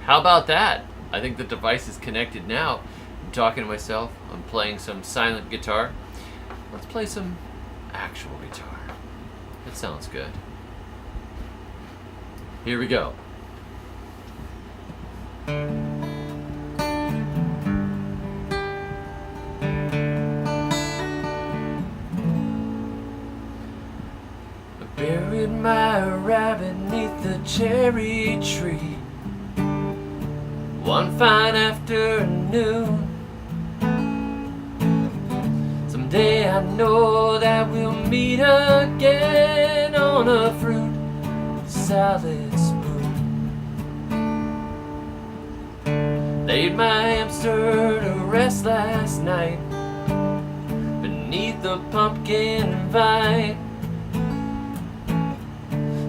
How about that? I think the device is connected now. I'm talking to myself. I'm playing some silent guitar. Let's play some actual guitar. That sounds good. Here we go. I buried my rabbit neath the cherry tree one fine afternoon. Someday I know that we'll meet again on a fruit salad spoon. Laid my hamster to rest last night beneath the pumpkin vine.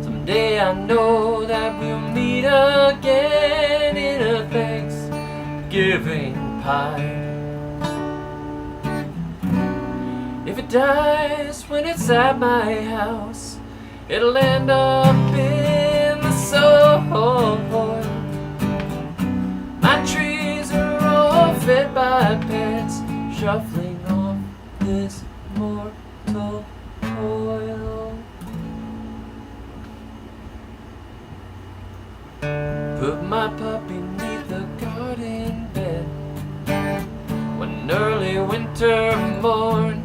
Someday I know that we'll meet again in a Thanksgiving pie. If it dies when it's at my house, it'll end up in the soil. My trees are all fed by pets, shuffling off this mortal coil. Put my puppy neath the garden bed one early winter morn.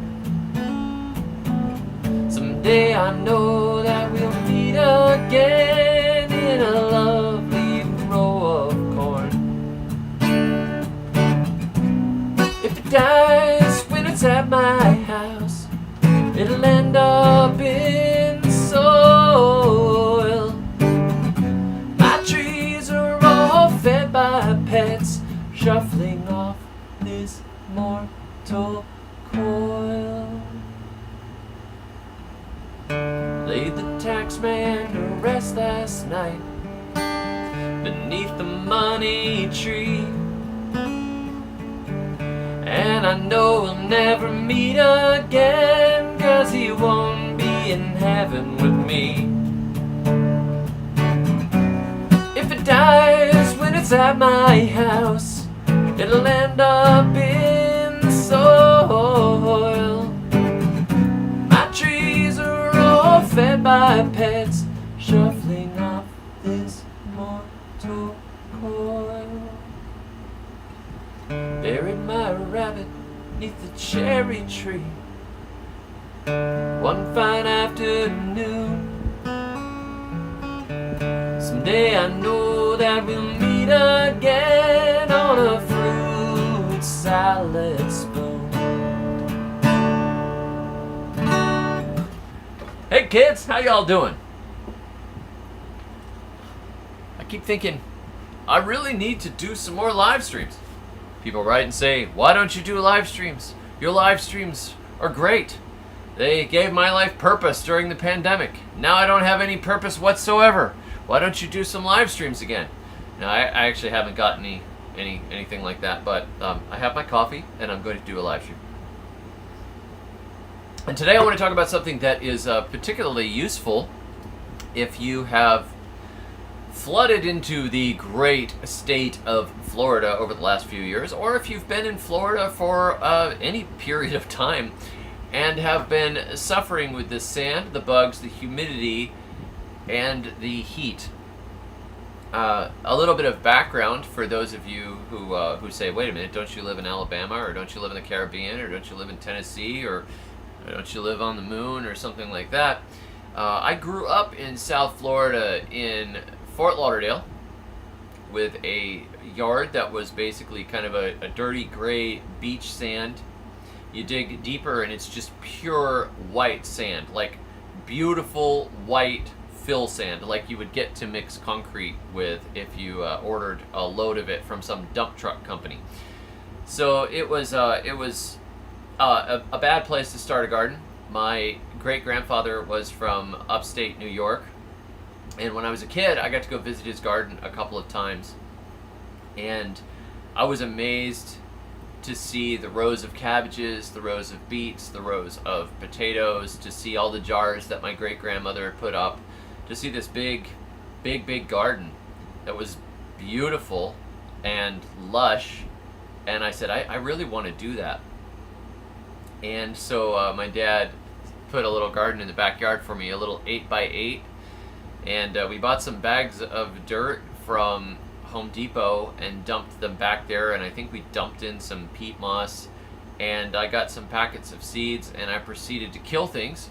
Someday I know that we'll meet again in a lovely row of corn. If it dies when it's at my house, it'll end up in the soil. My trees are all fed by pets, shuffling off this mortal coil. Laid the taxman to rest last night beneath the money tree, and I know we'll never meet again, 'cause he won't be in heaven with me. If it dies when it's at my house, it'll end up in the soil. My trees are all fed by pets, shuffling off this mortal coil. Buried my rabbit neath the cherry tree one fine afternoon. Someday I know that we'll meet again on a fruit salad spoon. Hey kids, how y'all doing? I keep thinking, I really need to do some more live streams. People write and say, why don't you do live streams? Your live streams are great. They gave my life purpose during the pandemic. Now I don't have any purpose whatsoever. Why don't you do some live streams again? Now I actually haven't got anything like that, but I have my coffee and I'm going to do a live stream. And today I want to talk about something that is particularly useful if you have flooded into the great state of Florida over the last few years, or if you've been in Florida for any period of time and have been suffering with the sand, the bugs, the humidity, and the heat. A little bit of background for those of you who say, wait a minute, don't you live in Alabama, or don't you live in the Caribbean, or don't you live in Tennessee, or don't you live on the moon, or something like that. I grew up in South Florida in Fort Lauderdale with a yard that was basically kind of a dirty gray beach sand. You dig deeper and it's just pure white sand, like beautiful white fill sand, like you would get to mix concrete with if you ordered a load of it from some dump truck company. So it was a bad place to start a garden. My great-grandfather was from upstate New York, and when I was a kid, I got to go visit his garden a couple of times, and I was amazed to see the rows of cabbages, the rows of beets, the rows of potatoes, to see all the jars that my great-grandmother put up, to see this big garden that was beautiful and lush, and I said, I really want to do that. And so my dad put a little garden in the backyard for me, a little 8x8, and we bought some bags of dirt from Home Depot and dumped them back there, and I think we dumped in some peat moss, and I got some packets of seeds, and I proceeded to kill things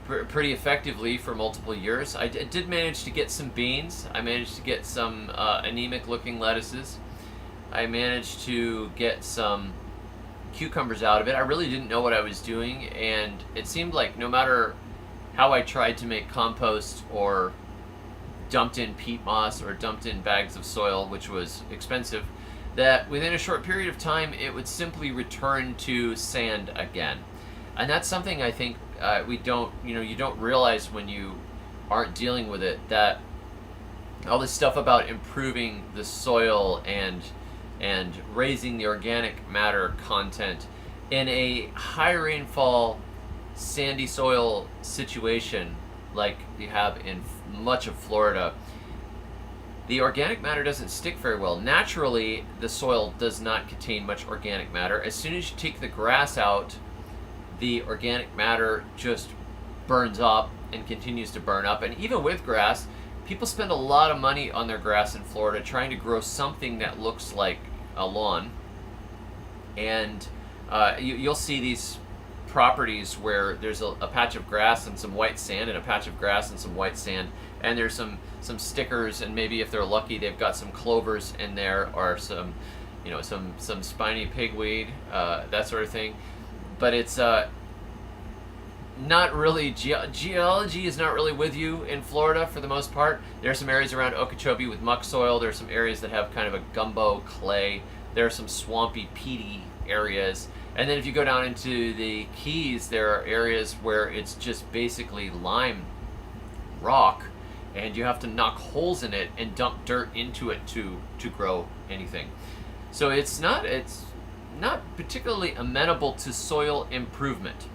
pretty effectively for multiple years. I did manage to get some beans. I managed to get some anemic looking lettuces. I managed to get some cucumbers out of it. I really didn't know what I was doing, and it seemed like no matter how I tried to make compost or dumped in peat moss or dumped in bags of soil, which was expensive, that within a short period of time it would simply return to sand again. And that's something I think you don't realize when you aren't dealing with it, that all this stuff about improving the soil and raising the organic matter content in a high rainfall, sandy soil situation like you have in much of Florida, the organic matter doesn't stick very well. Naturally, the soil does not contain much organic matter. As soon as you take the grass out, the organic matter just burns up and continues to burn up. And even with grass, people spend a lot of money on their grass in Florida trying to grow something that looks like a lawn. And you'll see these properties where there's a patch of grass and some white sand, and a patch of grass and some white sand, and there's some stickers, and maybe if they're lucky they've got some clovers in there, or some spiny pigweed, that sort of thing. But it's not really, geology is not really with you in Florida for the most part. There are some areas around Okeechobee with muck soil. There are some areas that have kind of a gumbo clay. There are some swampy, peaty areas. And then if you go down into the Keys, there are areas where it's just basically lime rock, and you have to knock holes in it and dump dirt into it to grow anything. So it's not particularly amenable to soil improvement.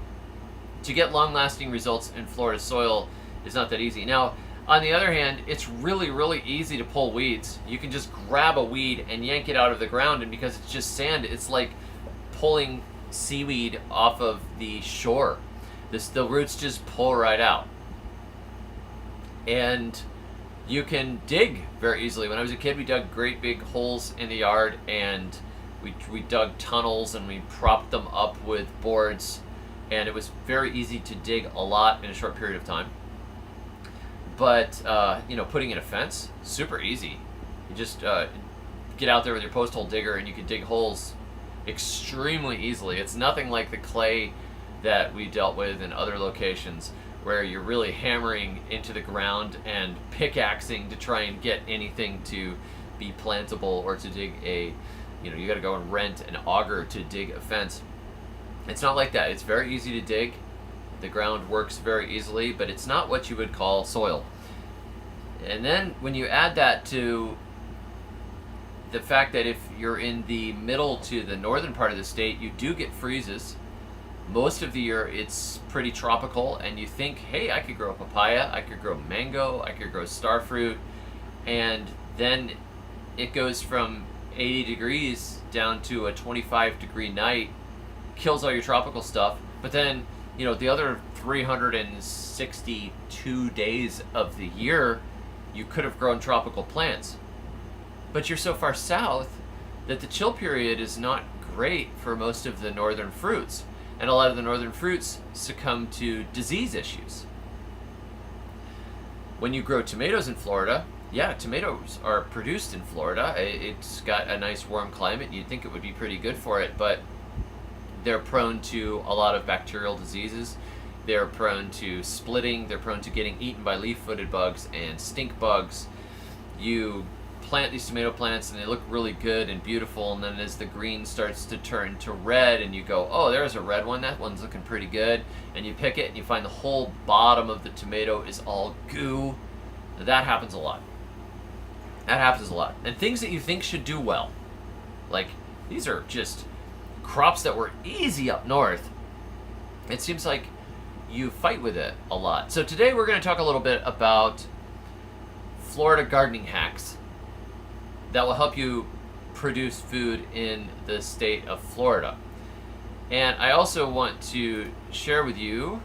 To get long-lasting results in Florida soil is not that easy. Now, on the other hand, it's really, really easy to pull weeds. You can just grab a weed and yank it out of the ground, and because it's just sand, it's like pulling seaweed off of the shore. The roots just pull right out. And you can dig very easily. When I was a kid, we dug great big holes in the yard, and we dug tunnels, and we propped them up with boards, and it was very easy to dig a lot in a short period of time. But putting in a fence, super easy. You just get out there with your post hole digger, and you can dig holes extremely easily. It's nothing like the clay that we dealt with in other locations, where you're really hammering into the ground and pickaxing to try and get anything to be plantable, or to dig you got to go and rent an auger to dig a fence. It's not like that. It's very easy to dig. The ground works very easily, but it's not what you would call soil. And then when you add that to the fact that if you're in the middle to the northern part of the state, you do get freezes. Most of the year it's pretty tropical, and you think, hey, I could grow papaya, I could grow mango, I could grow starfruit, and then it goes from 80 degrees down to a 25 degree night, kills all your tropical stuff. But then, the other 362 days of the year, you could have grown tropical plants. But you're so far south that the chill period is not great for most of the northern fruits. And a lot of the northern fruits succumb to disease issues. When you grow tomatoes in Florida, yeah, tomatoes are produced in Florida. It's got a nice warm climate. You'd think it would be pretty good for it, but they're prone to a lot of bacterial diseases. They're prone to splitting. They're prone to getting eaten by leaf-footed bugs and stink bugs. You plant these tomato plants and they look really good and beautiful, and then as the green starts to turn to red and you go, oh, there's a red one, that one's looking pretty good, and you pick it and you find the whole bottom of the tomato is all goo. That happens a lot. That happens a lot. And things that you think should do well, like these are just crops that were easy up north, it seems like you fight with it a lot. So today we're going to talk a little bit about Florida gardening hacks. that will help you produce food in the state of Florida. And I also want to share with you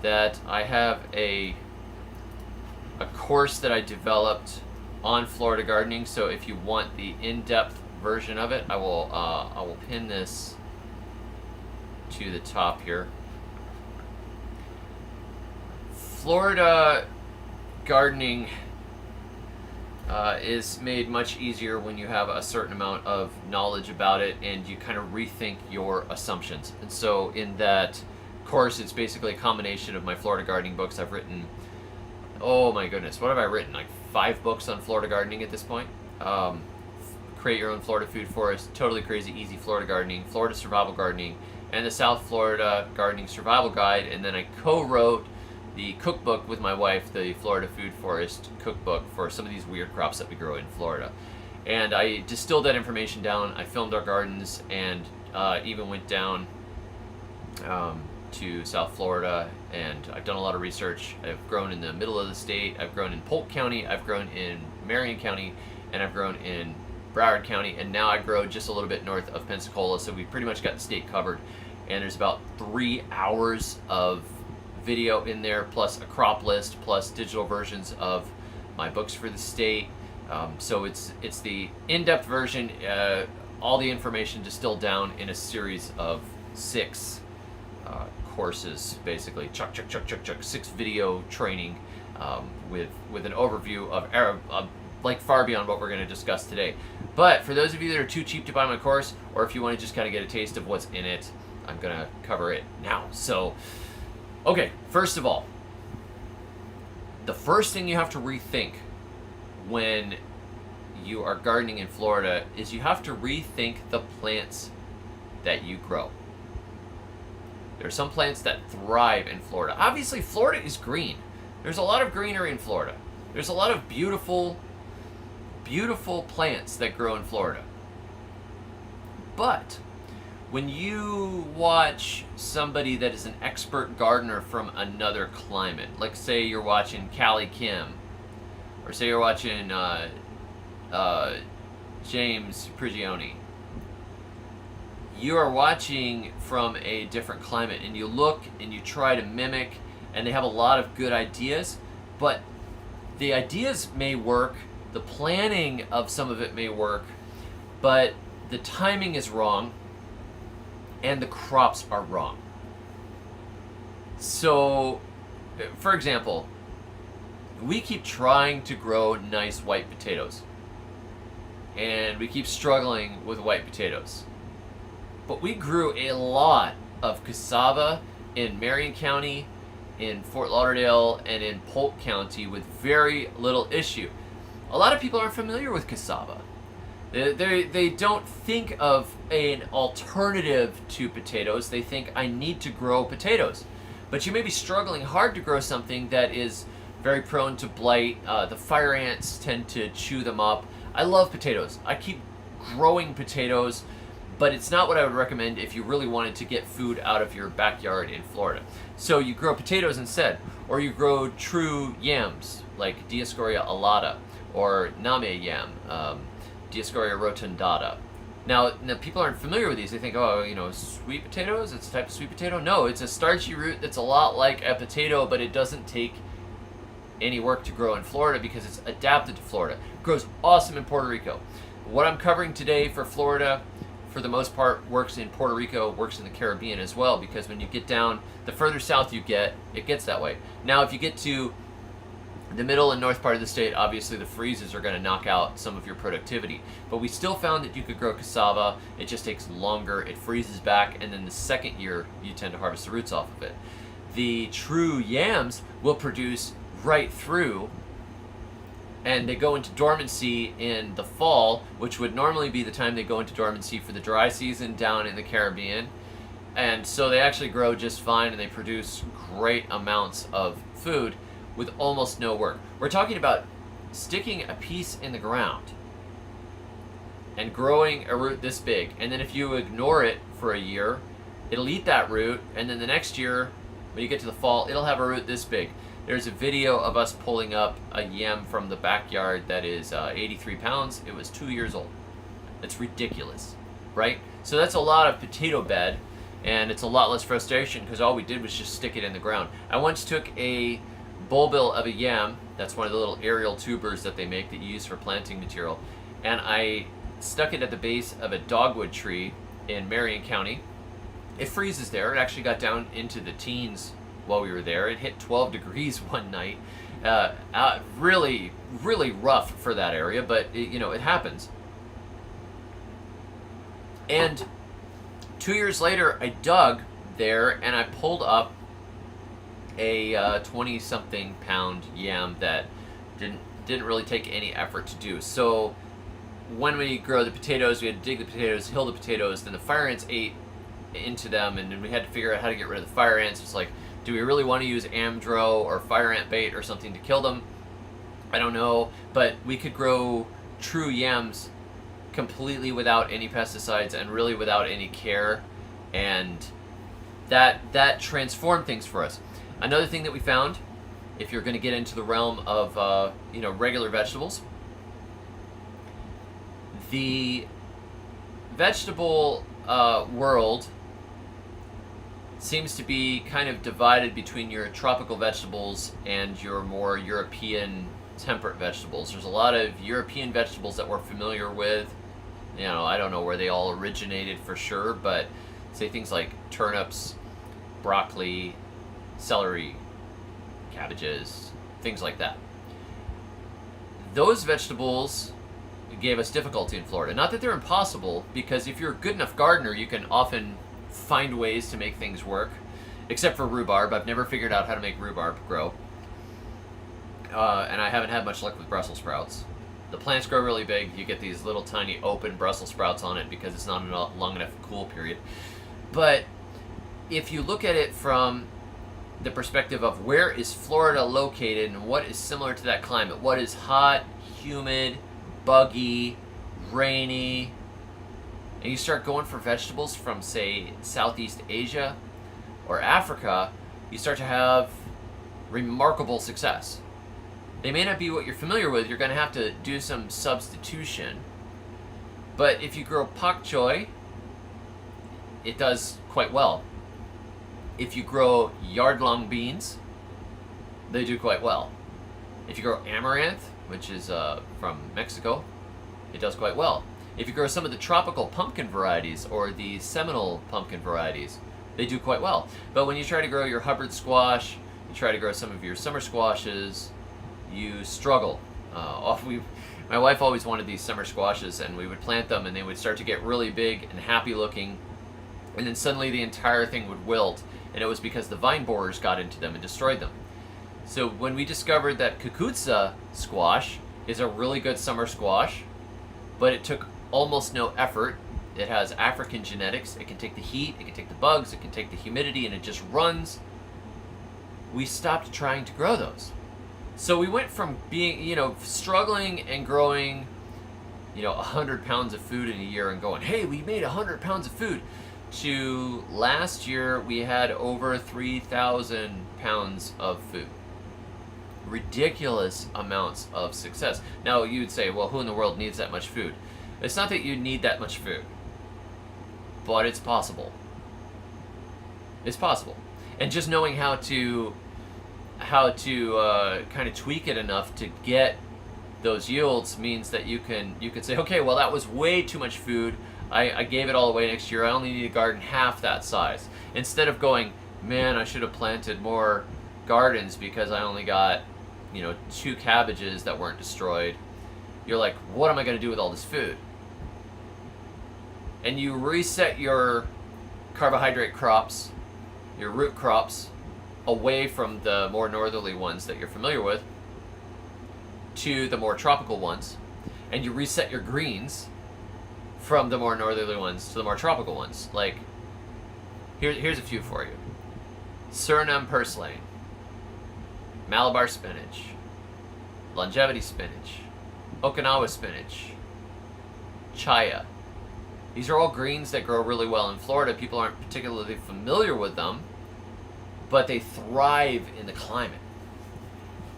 that I have a course that I developed on Florida gardening. So if you want the in-depth version of it, I will pin this to the top here. Florida gardening is made much easier when you have a certain amount of knowledge about it and you kind of rethink your assumptions. And so in that course, it's basically a combination of my Florida gardening books. I've written, oh my goodness, what have I written? Like 5 books on Florida gardening at this point. Create Your Own Florida Food Forest, Totally Crazy Easy Florida Gardening, Florida Survival Gardening, and the South Florida Gardening Survival Guide. And then I co-wrote the cookbook with my wife, the Florida Food Forest cookbook for some of these weird crops that we grow in Florida. And I distilled that information down. I filmed our gardens and even went down to South Florida, and I've done a lot of research. I've grown in the middle of the state. I've grown in Polk County. I've grown in Marion County, and I've grown in Broward County, and now I grow just a little bit north of Pensacola. So we've pretty much got the state covered. And there's about 3 hours of video in there, plus a crop list, plus digital versions of my books for the state. So it's the in-depth version, all the information distilled down in a series of 6 courses, basically. Chuck, 6 video training with an overview of like far beyond what we're going to discuss today. But for those of you that are too cheap to buy my course, or if you want to just kind of get a taste of what's in it, I'm going to cover it now. So, okay, first of all, the first thing you have to rethink when you are gardening in Florida is you have to rethink the plants that you grow. There are some plants that thrive in Florida. Obviously, Florida is green. There's a lot of greenery in Florida. There's a lot of beautiful, beautiful plants that grow in Florida. But when you watch somebody that is an expert gardener from another climate, like say you're watching Callie Kim, or say you're watching James Prigioni, you are watching from a different climate, and you look and you try to mimic, and they have a lot of good ideas, but the ideas may work, the planning of some of it may work, but the timing is wrong, and the crops are wrong. So, for example, we keep trying to grow nice white potatoes, and we keep struggling with white potatoes. But we grew a lot of cassava in Marion County, in Fort Lauderdale, and in Polk County with very little issue. A lot of people aren't familiar with cassava. They don't think of an alternative to potatoes. They think, I need to grow potatoes. But you may be struggling hard to grow something that is very prone to blight. The fire ants tend to chew them up. I love potatoes. I keep growing potatoes, but it's not what I would recommend if you really wanted to get food out of your backyard in Florida. So you grow potatoes instead, or you grow true yams like Dioscorea alata or Name yam, Dioscorea rotundata. Now, people aren't familiar with these. They think, oh, sweet potatoes, it's a type of sweet potato. No, it's a starchy root that's a lot like a potato, but it doesn't take any work to grow in Florida because it's adapted to Florida. It grows awesome in Puerto Rico. What I'm covering today for Florida, for the most part, works in Puerto Rico, works in the Caribbean as well, because when you get down, the further south you get, it gets that way. Now, if you get to the middle and north part of the state, obviously the freezes are going to knock out some of your productivity. But we still found that you could grow cassava. It just takes longer. It freezes back, and then the second year, you tend to harvest the roots off of it. The true yams will produce right through, and they go into dormancy in the fall, which would normally be the time they go into dormancy for the dry season down in the Caribbean. And so they actually grow just fine, and they produce great amounts of food with almost no work. We're talking about sticking a piece in the ground and growing a root this big, and then if you ignore it for a year, it'll eat that root, and then the next year, when you get to the fall, it'll have a root this big. There's a video of us pulling up a yam from the backyard that is 83 pounds. It was 2 years old. It's ridiculous, right? So that's a lot of potato bed, and it's a lot less frustration because all we did was just stick it in the ground. I once took a bulbil of a yam, that's one of the little aerial tubers that they make that you use for planting material, and I stuck it at the base of a dogwood tree in Marion County. It freezes there. It actually got down into the teens while we were there. It hit 12 degrees one night. Really, really rough for that area, but it happens. And 2 years later, I dug there and I pulled up a 20-something pound yam that didn't really take any effort to do. So when we grow the potatoes, we had to dig the potatoes, hill the potatoes, then the fire ants ate into them, and then we had to figure out how to get rid of the fire ants. It's like, do we really want to use Amdro or fire ant bait or something to kill them? I don't know, but we could grow true yams completely without any pesticides and really without any care, and that transformed things for us. Another thing that we found, if you're going to get into the realm of regular vegetables, the vegetable world seems to be kind of divided between your tropical vegetables and your more European temperate vegetables. There's a lot of European vegetables that we're familiar with. I don't know where they all originated for sure, but say things like turnips, broccoli, celery, cabbages, things like that. Those vegetables gave us difficulty in Florida. Not that they're impossible, because if you're a good enough gardener, you can often find ways to make things work, except for rhubarb. I've never figured out how to make rhubarb grow. And I haven't had much luck with Brussels sprouts. The plants grow really big. You get these little tiny open Brussels sprouts on it because it's not a long enough cool period. But if you look at it from the perspective of where is Florida located and what is similar to that climate, what is hot, humid, buggy, rainy, and you start going for vegetables from, say, Southeast Asia or Africa, you start to have remarkable success. They may not be what you're familiar with. You're going to have to do some substitution. But if you grow pak choi, it does quite well. If you grow yard-long beans, they do quite well. If you grow amaranth, which is from Mexico, it does quite well. If you grow some of the tropical pumpkin varieties or the Seminole pumpkin varieties, they do quite well. But when you try to grow your Hubbard squash, you try to grow some of your summer squashes, you struggle. My wife always wanted these summer squashes, and we would plant them and they would start to get really big and happy looking, and then suddenly the entire thing would wilt, and it was because the vine borers got into them and destroyed them. So when we discovered that kukutsa squash is a really good summer squash, but it took almost no effort. It has African genetics. It can take the heat, it can take the bugs, it can take the humidity, and it just runs. We stopped trying to grow those. So we went from being, struggling and growing, 100 pounds of food in a year and going, hey, we made 100 pounds of food, to last year we had over 3,000 pounds of food. Ridiculous amounts of success. Now you would say, well, who in the world needs that much food? It's not that you need that much food, but it's possible. It's possible. And just knowing how to kind of tweak it enough to get those yields means that you can say, okay, well, that was way too much food. I gave it all away next year. I only need a garden half that size. Instead of going, man, I should have planted more gardens because I only got 2 cabbages that weren't destroyed. You're like, what am I going to do with all this food? And you reset your carbohydrate crops, your root crops, away from the more northerly ones that you're familiar with to the more tropical ones, and you reset your greens from the more northerly ones to the more tropical ones. Like, here's a few for you. Suriname purslane, Malabar spinach, longevity spinach, Okinawa spinach, chaya. These are all greens that grow really well in Florida. People aren't particularly familiar with them, but they thrive in the climate.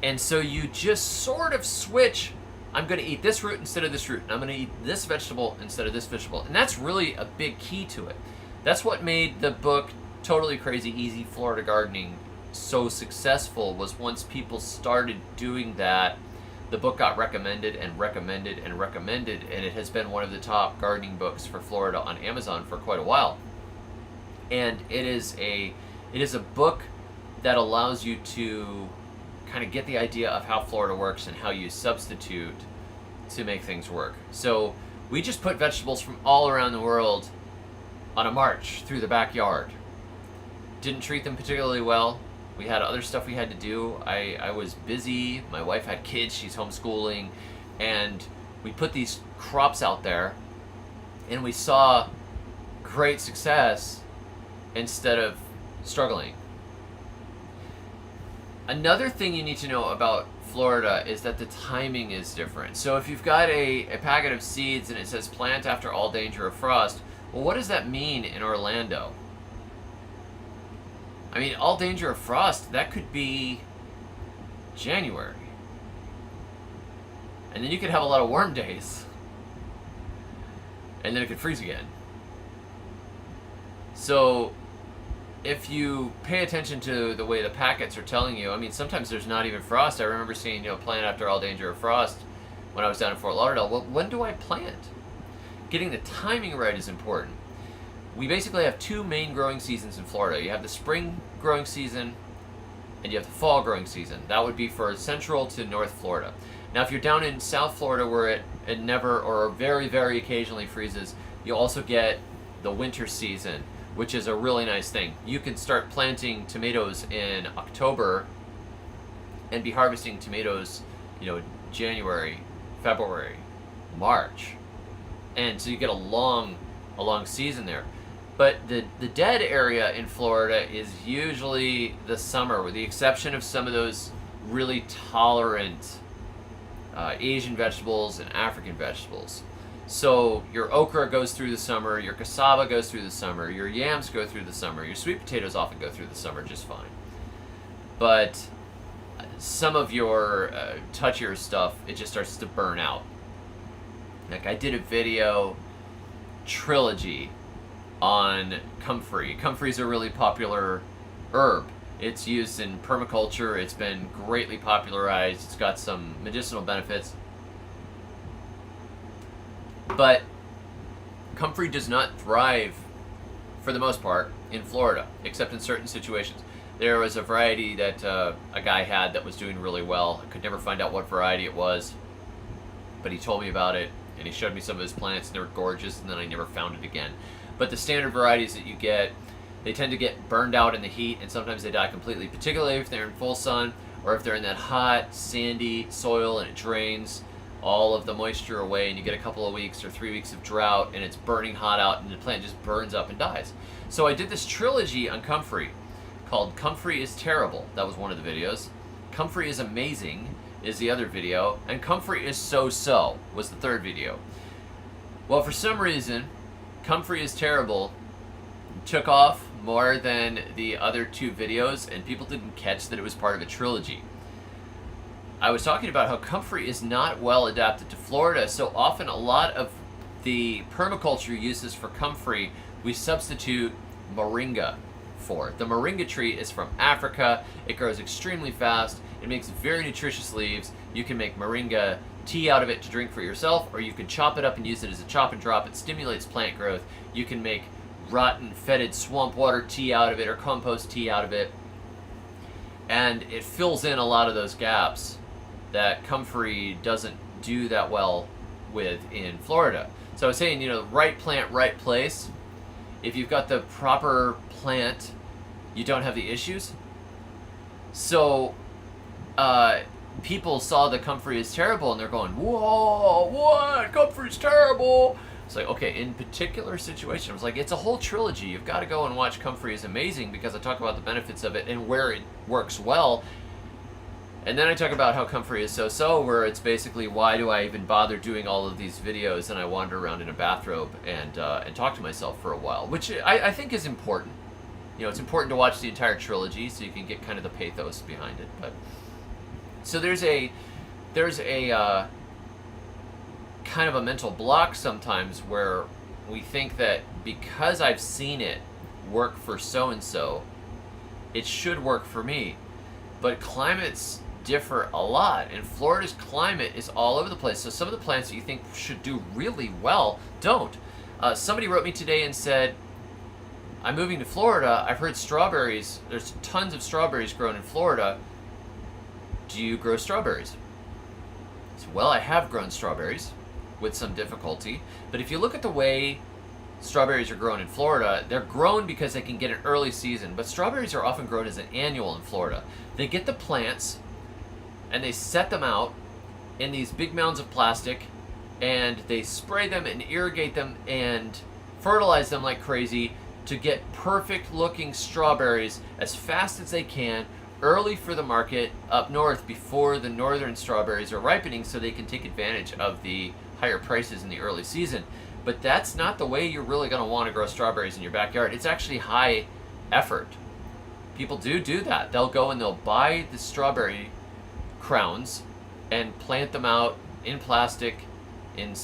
And so you just sort of switch. I'm going to eat this root instead of this root, and I'm going to eat this vegetable instead of this vegetable. And that's really a big key to it. That's what made the book Totally Crazy Easy Florida Gardening so successful, was once people started doing that, the book got recommended and recommended and recommended, and it has been one of the top gardening books for Florida on Amazon for quite a while. And it is a book that allows you to kind of get the idea of how Florida works and how you substitute to make things work. So we just put vegetables from all around the world on a march through the backyard. Didn't treat them particularly well. We had other stuff we had to do. I was busy. My wife had kids. She's homeschooling. And we put these crops out there, and we saw great success instead of struggling. Another thing you need to know about Florida is that the timing is different. So if you've got a packet of seeds and it says plant after all danger of frost, well, what does that mean in Orlando? I mean, all danger of frost, that could be January. And then you could have a lot of warm days. And then it could freeze again. So if you pay attention to the way the packets are telling you, I mean, sometimes there's not even frost. I remember seeing, plant after all danger of frost when I was down in Fort Lauderdale. Well, when do I plant? Getting the timing right is important. We basically have two main growing seasons in Florida. You have the spring growing season and you have the fall growing season. That would be for central to North Florida. Now, if you're down in South Florida where it never or very, very occasionally freezes, you also get the winter season, which is a really nice thing. You can start planting tomatoes in October and be harvesting tomatoes, January, February, March. And so you get a long season there. But the dead area in Florida is usually the summer, with the exception of some of those really tolerant Asian vegetables and African vegetables. So your okra goes through the summer, your cassava goes through the summer, your yams go through the summer, your sweet potatoes often go through the summer just fine. But some of your touchier stuff, it just starts to burn out. Like I did a video trilogy on comfrey. Comfrey is a really popular herb. It's used in permaculture. It's been greatly popularized. It's got some medicinal benefits. But comfrey does not thrive, for the most part, in Florida, except in certain situations. There was a variety that a guy had that was doing really well. I could never find out what variety it was, but he told me about it, and he showed me some of his plants, and they were gorgeous, and then I never found it again. But the standard varieties that you get, they tend to get burned out in the heat, and sometimes they die completely, particularly if they're in full sun, or if they're in that hot, sandy soil, and it drains all of the moisture away, and you get a couple of weeks or 3 weeks of drought, and it's burning hot out, and the plant just burns up and dies. So I did this trilogy on comfrey called Comfrey is Terrible. That was one of the videos. Comfrey is Amazing is the other video, and Comfrey is So-So was the third video. Well, for some reason, Comfrey is Terrible took off more than the other two videos, and people didn't catch that it was part of a trilogy. I was talking about how comfrey is not well adapted to Florida, so often a lot of the permaculture uses for comfrey, we substitute moringa for. The moringa tree is from Africa. It grows extremely fast. It makes very nutritious leaves. You can make moringa tea out of it to drink for yourself, or you can chop it up and use it as a chop and drop. It stimulates plant growth. You can make rotten, fetid swamp water tea out of it, or compost tea out of it. And it fills in a lot of those gaps that comfrey doesn't do that well with in Florida. So I was saying, right plant, right place. If you've got the proper plant, you don't have the issues. So people saw the comfrey is terrible, and they're going, whoa, what? Comfrey's terrible. It's like, okay, in particular situation, I was like, it's a whole trilogy. You've got to go and watch Comfrey is Amazing, because I talk about the benefits of it and where it works well. And then I talk about how comfrey is so-so, where it's basically, why do I even bother doing all of these videos? And I wander around in a bathrobe and talk to myself for a while, which I think is important. It's important to watch the entire trilogy so you can get kind of the pathos behind it. But So there's a kind of a mental block sometimes where we think that because I've seen it work for so and so, it should work for me. But climates differ a lot, and Florida's climate is all over the place. So some of the plants that you think should do really well don't. Somebody wrote me today and said, I'm moving to Florida. I've heard strawberries, there's tons of strawberries grown in Florida. Do you grow strawberries? So, well, I have grown strawberries with some difficulty, but if you look at the way strawberries are grown in Florida, they're grown because they can get an early season, but strawberries are often grown as an annual in Florida. They get the plants and they set them out in these big mounds of plastic, and they spray them and irrigate them and fertilize them like crazy to get perfect looking strawberries as fast as they can, early for the market up north before the northern strawberries are ripening, so they can take advantage of the higher prices in the early season. But that's not the way you're really going to want to grow strawberries in your backyard. It's actually high effort. People do that. They'll go and they'll buy the strawberry crowns and plant them out in plastic in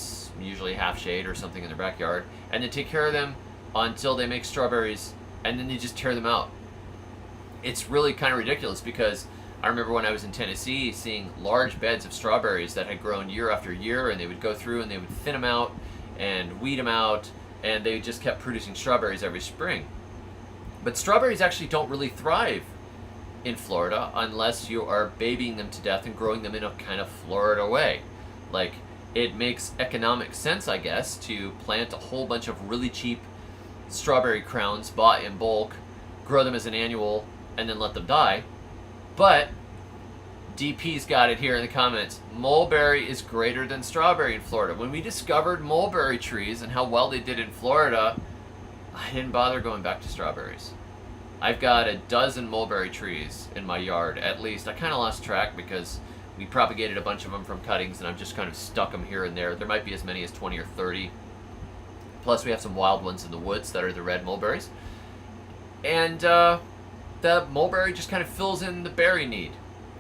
usually half shade or something in their backyard, and then take care of them until they make strawberries, and then they just tear them out. It's really kind of ridiculous, because I remember when I was in Tennessee seeing large beds of strawberries that had grown year after year, and they would go through and they would thin them out and weed them out, and they just kept producing strawberries every spring. But strawberries actually don't really thrive in Florida unless you are babying them to death and growing them in a kind of Florida way. Like, it makes economic sense, I guess, to plant a whole bunch of really cheap strawberry crowns bought in bulk, grow them as an annual, and then let them die. But DP's got it here in the comments. Mulberry is greater than strawberry in Florida. When we discovered mulberry trees and how well they did in Florida, I didn't bother going back to strawberries. I've got a dozen mulberry trees in my yard, at least. I kind of lost track because we propagated a bunch of them from cuttings, and I've just kind of stuck them here and there. There might be as many as 20 or 30. Plus, we have some wild ones in the woods that are the red mulberries. And the mulberry just kind of fills in the berry need.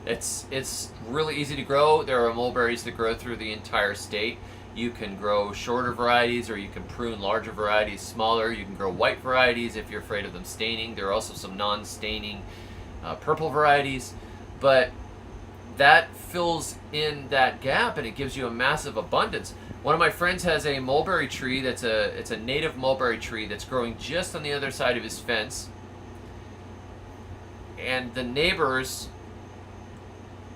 It's really easy to grow. There are mulberries that grow through the entire state. You can grow shorter varieties, or you can prune larger varieties smaller. You can grow white varieties if you're afraid of them staining. There are also some non-staining purple varieties. But that fills in that gap, and it gives you a massive abundance. One of my friends has a mulberry tree it's a native mulberry tree that's growing just on the other side of his fence. And the neighbors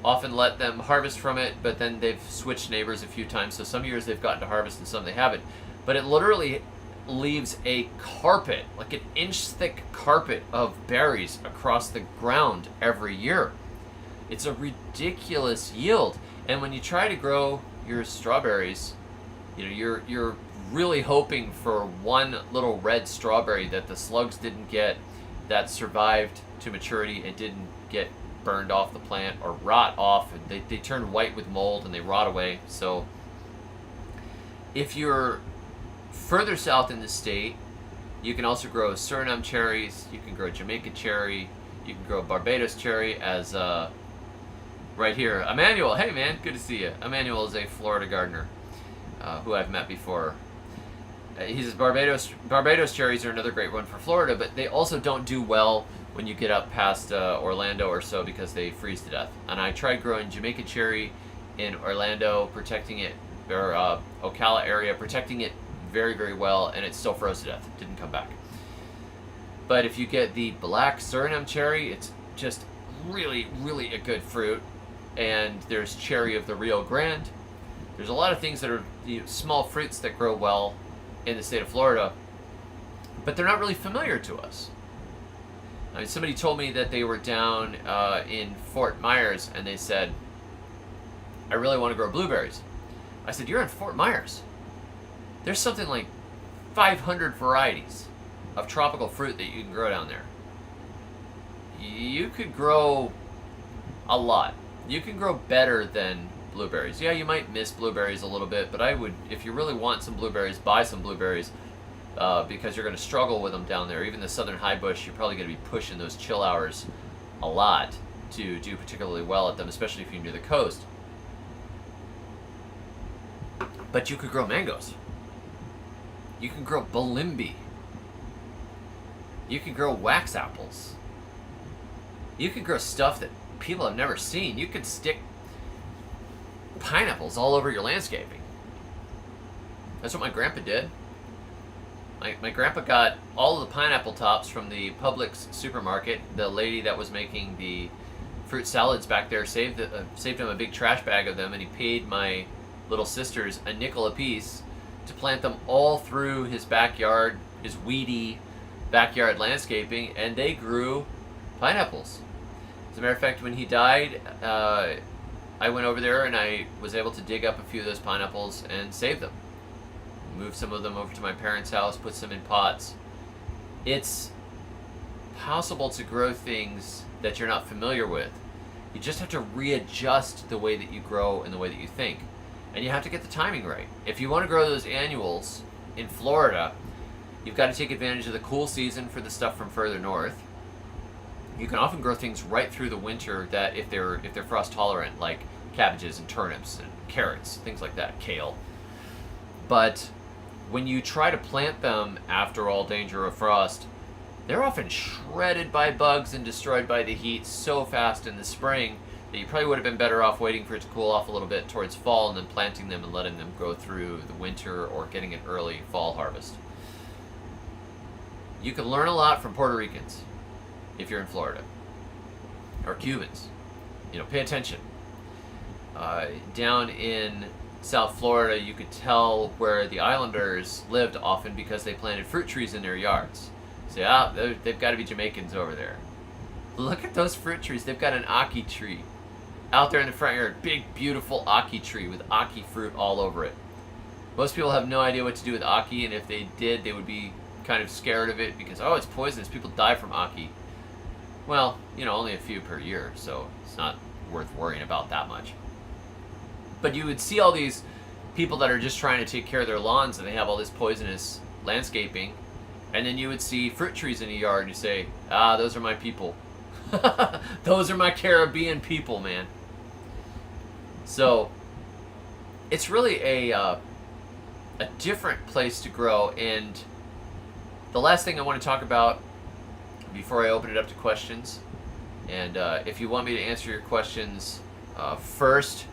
often let them harvest from it, but then they've switched neighbors a few times, so some years they've gotten to harvest and some they haven't. But it literally leaves a carpet, like an inch-thick carpet of berries across the ground every year. It's a ridiculous yield. And when you try to grow your strawberries, you're really hoping for one little red strawberry that the slugs didn't get, that survived to maturity and didn't get burned off the plant or rot off. They turn white with mold and they rot away. So if you're further south in the state, you can also grow Suriname cherries, you can grow Jamaica cherry, you can grow Barbados cherry, as right here, Emmanuel. Hey man, good to see you. Emmanuel is a Florida gardener who I've met before. He says Barbados cherries are another great one for Florida, but they also don't do well when you get up past Orlando or so, because they freeze to death. And I tried growing Jamaica cherry in Orlando, protecting it, or Ocala area, protecting it very, very well, and it still froze to death. It didn't come back. But if you get the black Suriname cherry, it's just really, really a good fruit. And there's cherry of the Rio Grande. There's a lot of things that are small fruits that grow well in the state of Florida, but they're not really familiar to us. I mean, somebody told me that they were down in Fort Myers, and they said, I really want to grow blueberries. I said, you're in Fort Myers. There's something like 500 varieties of tropical fruit that you can grow down there. You could grow a lot. You can grow better than blueberries. Yeah, you might miss blueberries a little bit, but I would, if you really want some blueberries, buy some blueberries, because you're going to struggle with them down there. Even the southern high bush, you're probably going to be pushing those chill hours a lot. to do particularly well at them, especially if you're near the coast. But you could grow mangoes. You can grow balimbi. You can grow wax apples. You can grow stuff that people have never seen. You could stick pineapples all over your landscaping. That's what my grandpa did. My grandpa got all of the pineapple tops from the Publix supermarket. The lady that was making the fruit salads back there saved him a big trash bag of them, and he paid my little sisters a nickel apiece to plant them all through his backyard, his weedy backyard landscaping, and they grew pineapples. As a matter of fact, when he died, I went over there and I was able to dig up a few of those pineapples and save them. Moved some of them over to my parents' house, put some in pots. It's possible to grow things that you're not familiar with. You just have to readjust the way that you grow and the way that you think. And you have to get the timing right. If you want to grow those annuals in Florida, you've got to take advantage of the cool season for the stuff from further north. You can often grow things right through the winter that if they're frost tolerant, like cabbages and turnips and carrots, things like that, kale. But when you try to plant them after all danger of frost, they're often shredded by bugs and destroyed by the heat so fast in the spring that you probably would have been better off waiting for it to cool off a little bit towards fall and then planting them and letting them grow through the winter or getting an early fall harvest. You can learn a lot from Puerto Ricans if you're in Florida, or Cubans. Pay attention. Down in South Florida, you could tell where the islanders lived often because they planted fruit trees in their yards. So they've got to be Jamaicans over there. Look at those fruit trees. They've got an ackee tree out there in the front yard. Big, beautiful ackee tree with ackee fruit all over it. Most people have no idea what to do with ackee, and if they did, they would be kind of scared of it because, it's poisonous. People die from ackee. Well, only a few per year, so it's not worth worrying about that much. But you would see all these people that are just trying to take care of their lawns, and they have all this poisonous landscaping, and then you would see fruit trees in a yard, and you say, those are my people. Those are my Caribbean people, man. So it's really a different place to grow. And the last thing I want to talk about before I open it up to questions, and if you want me to answer your questions first,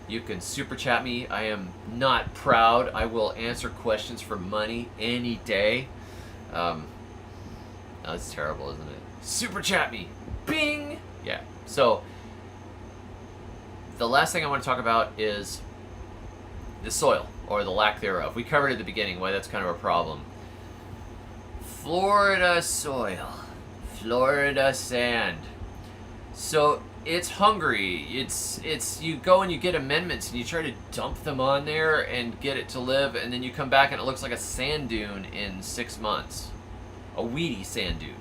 you can super chat me. I am not proud. I will answer questions for money any day. That's terrible, isn't it? Super chat me. Bing! Yeah. So the last thing I want to talk about is the soil, or the lack thereof. We covered at the beginning why that's kind of a problem. Florida soil. Florida sand. So it's hungry. It's you go and you get amendments and you try to dump them on there and get it to live, and then you come back and it looks like a sand dune in 6 months. A weedy sand dune.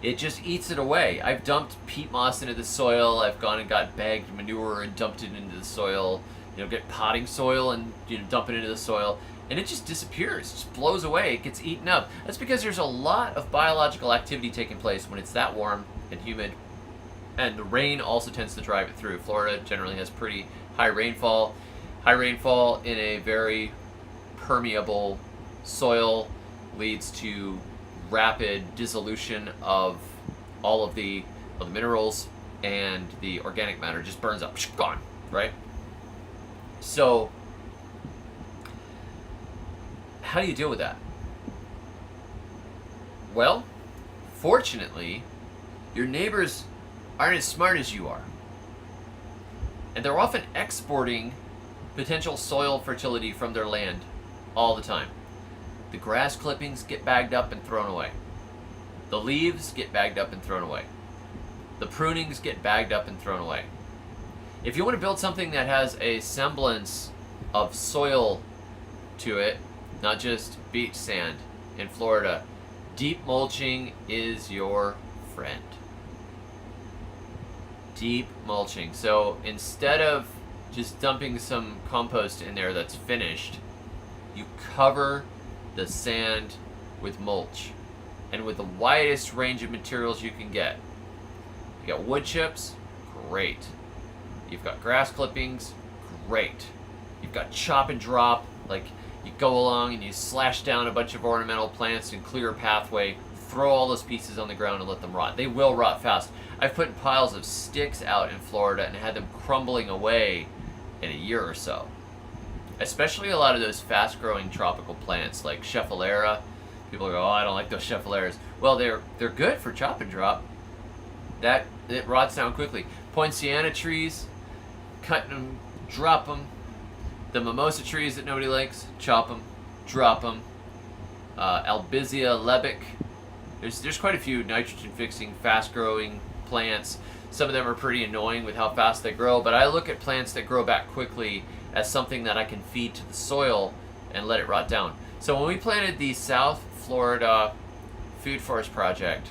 It just eats it away. I've dumped peat moss into the soil. I've gone and got bagged manure and dumped it into the soil. Get potting soil and dump it into the soil, and it just disappears. It just blows away. It gets eaten up. That's because there's a lot of biological activity taking place when it's that warm and humid, and the rain also tends to drive it through. Florida generally has pretty high rainfall. High rainfall in a very permeable soil leads to rapid dissolution of all of the minerals, and the organic matter just burns up, gone, right? So how do you deal with that? Well, fortunately, your neighbors aren't as smart as you are, and they're often exporting potential soil fertility from their land all the time. The grass clippings get bagged up and thrown away. The leaves get bagged up and thrown away. The prunings get bagged up and thrown away. If you want to build something that has a semblance of soil to it, not just beach sand in Florida, deep mulching is your friend. Deep mulching. So instead of just dumping some compost in there that's finished, you cover the sand with mulch, and with the widest range of materials you can get. You got wood chips, great. You've got grass clippings, great. You've got chop and drop, like you go along and you slash down a bunch of ornamental plants and clear a pathway, throw all those pieces on the ground and let them rot. They will rot fast. I've put piles of sticks out in Florida and had them crumbling away in a year or so. Especially a lot of those fast-growing tropical plants like Schefflera. People go, oh, I don't like those Scheffleras. Well, they're good for chop and drop. It rots down quickly. Poinciana trees, cut them, drop them. The mimosa trees that nobody likes, chop them, drop them. Albizia lebic. There's quite a few nitrogen-fixing, fast-growing plants. Some of them are pretty annoying with how fast they grow, but I look at plants that grow back quickly as something that I can feed to the soil and let it rot down. So when we planted the South Florida Food Forest Project,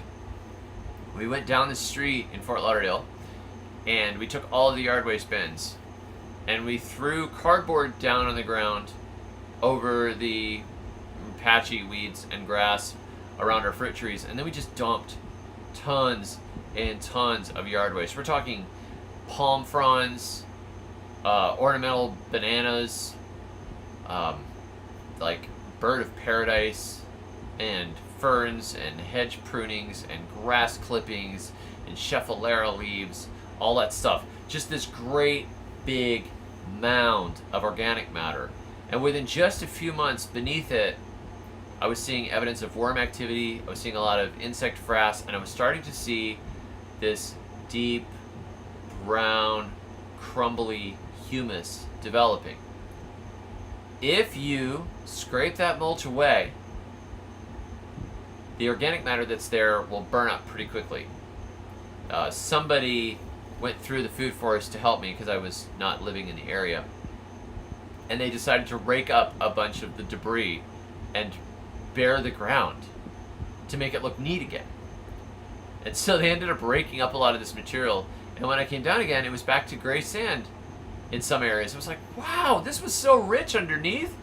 we went down the street in Fort Lauderdale and we took all of the yard waste bins and we threw cardboard down on the ground over the patchy weeds and grass around our fruit trees, and then we just dumped tons and tons of yard waste. We're talking palm fronds, ornamental bananas, like bird of paradise, and ferns, and hedge prunings, and grass clippings, and Schefflera leaves, all that stuff. Just this great big mound of organic matter. And within just a few months beneath it, I was seeing evidence of worm activity, I was seeing a lot of insect frass, and I was starting to see this deep, brown, crumbly humus developing. If you scrape that mulch away, the organic matter that's there will burn up pretty quickly. Somebody went through the food forest to help me because I was not living in the area, and they decided to rake up a bunch of the debris and bare the ground to make it look neat again. And so they ended up raking up a lot of this material, and when I came down again, it was back to gray sand in some areas. It was like, wow, this was so rich underneath,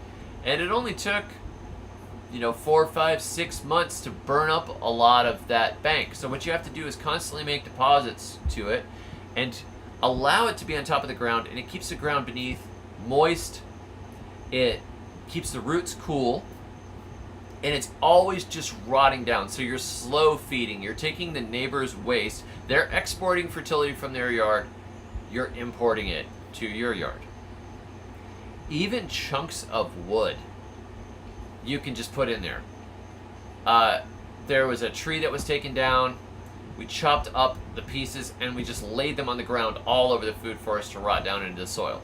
and it only took 4, 5, 6 months to burn up a lot of that bank. So what you have to do is constantly make deposits to it and allow it to be on top of the ground, and it keeps the ground beneath moist, it keeps the roots cool, and it's always just rotting down. So you're slow feeding, you're taking the neighbor's waste, they're exporting fertility from their yard, you're importing it to your yard. Even chunks of wood you can just put in there. There was a tree that was taken down, we chopped up the pieces and we just laid them on the ground all over the food forest to rot down into the soil.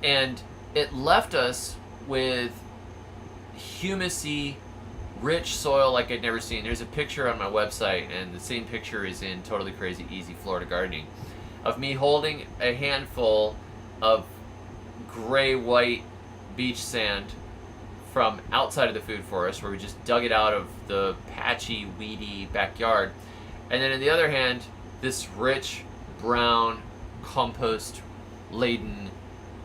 And it left us with humusy, rich soil like I'd never seen. There's a picture on my website, and the same picture is in Totally Crazy Easy Florida Gardening, of me holding a handful of gray-white beach sand from outside of the food forest, where we just dug it out of the patchy, weedy backyard. And then in the other hand, this rich, brown, compost-laden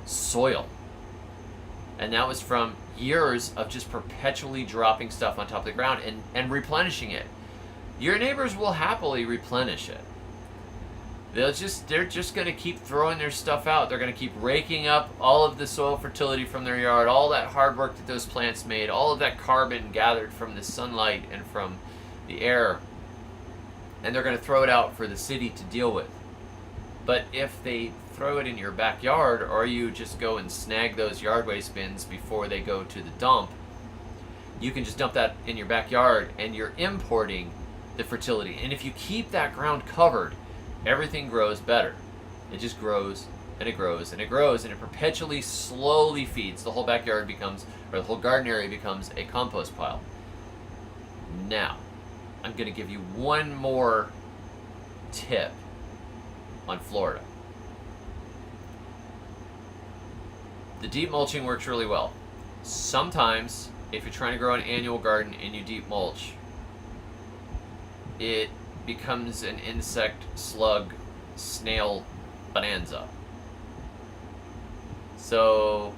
soil. And that was from years of just perpetually dropping stuff on top of the ground and replenishing it. Your neighbors will happily replenish it. They're just going to keep throwing their stuff out. They're going to keep raking up all of the soil fertility from their yard, all that hard work that those plants made, all of that carbon gathered from the sunlight and from the air, and they're going to throw it out for the city to deal with. But if they throw it in your backyard, or you just go and snag those yard waste bins before they go to the dump, you can just dump that in your backyard, and you're importing the fertility. And if you keep that ground covered, everything grows better. It just grows and it grows and it grows, and it perpetually slowly feeds. The whole backyard becomes, or the whole garden area becomes, a compost pile. Now, I'm going to give you one more tip on Florida. The deep mulching works really well. Sometimes, if you're trying to grow an annual garden and you deep mulch, it becomes an insect, slug, snail bonanza. So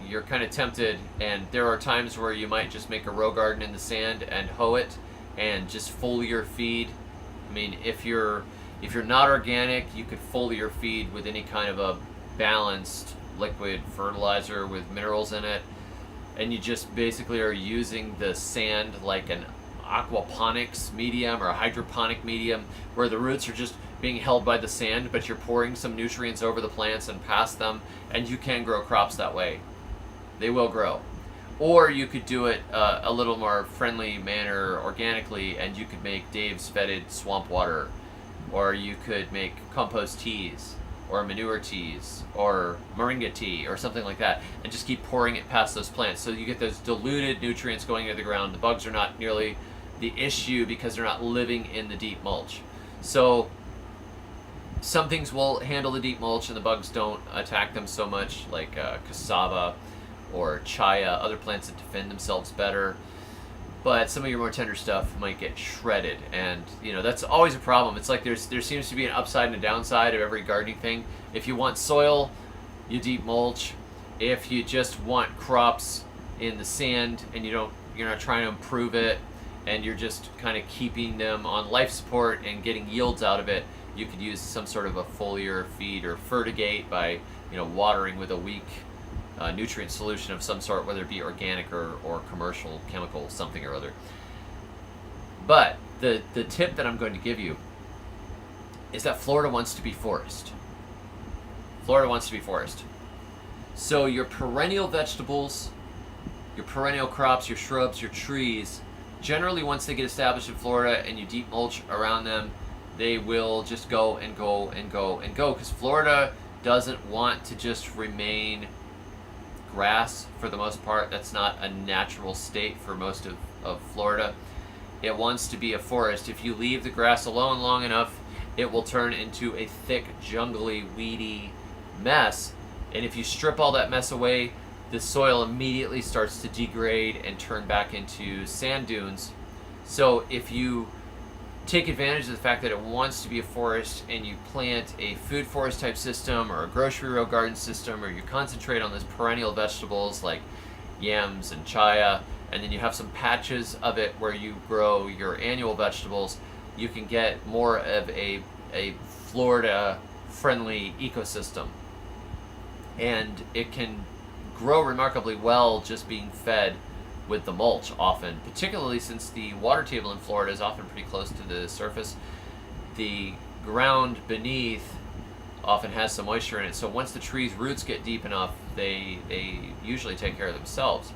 you're kind of tempted, and there are times where you might just make a row garden in the sand and hoe it and just foliar feed I mean, if you're not organic, you could foliar feed with any kind of a balanced liquid fertilizer with minerals in it, and you just basically are using the sand like an aquaponics medium or a hydroponic medium, where the roots are just being held by the sand, but you're pouring some nutrients over the plants and past them, and you can grow crops that way. They will grow. Or you could do it a little more friendly manner organically, and you could make Dave's Fetid swamp water, or you could make compost teas, or manure teas, or moringa tea, or something like that, and just keep pouring it past those plants. So you get those diluted nutrients going into the ground. The bugs are not nearly the issue because they're not living in the deep mulch. So some things will handle the deep mulch and the bugs don't attack them so much, like cassava or chaya, other plants that defend themselves better. But some of your more tender stuff might get shredded, and that's always a problem. It's like there seems to be an upside and a downside of every gardening thing. If you want soil, you deep mulch. If you just want crops in the sand and you're not trying to improve it, and you're just kind of keeping them on life support and getting yields out of it, you could use some sort of a foliar feed or fertigate by watering with a weak nutrient solution of some sort, whether it be organic or commercial chemical something or other. But the tip that I'm going to give you is that Florida wants to be forest. Florida wants to be forest. So your perennial vegetables, your perennial crops, your shrubs, your trees, generally once they get established in Florida and you deep mulch around them, they will just go and go and go and go, because Florida doesn't want to just remain grass for the most part. That's not a natural state for most of Florida. It wants to be a forest. If you leave the grass alone long enough, it will turn into a thick, jungly, weedy mess. And if you strip all that mess away, the soil immediately starts to degrade and turn back into sand dunes. So if you take advantage of the fact that it wants to be a forest and you plant a food forest type system or a grocery row garden system, or you concentrate on those perennial vegetables like yams and chaya, and then you have some patches of it where you grow your annual vegetables, you can get more of a Florida friendly ecosystem. And it can grow remarkably well just being fed with the mulch often, particularly since the water table in Florida is often pretty close to the surface. The ground beneath often has some moisture in it, so once the tree's roots get deep enough, they usually take care of themselves.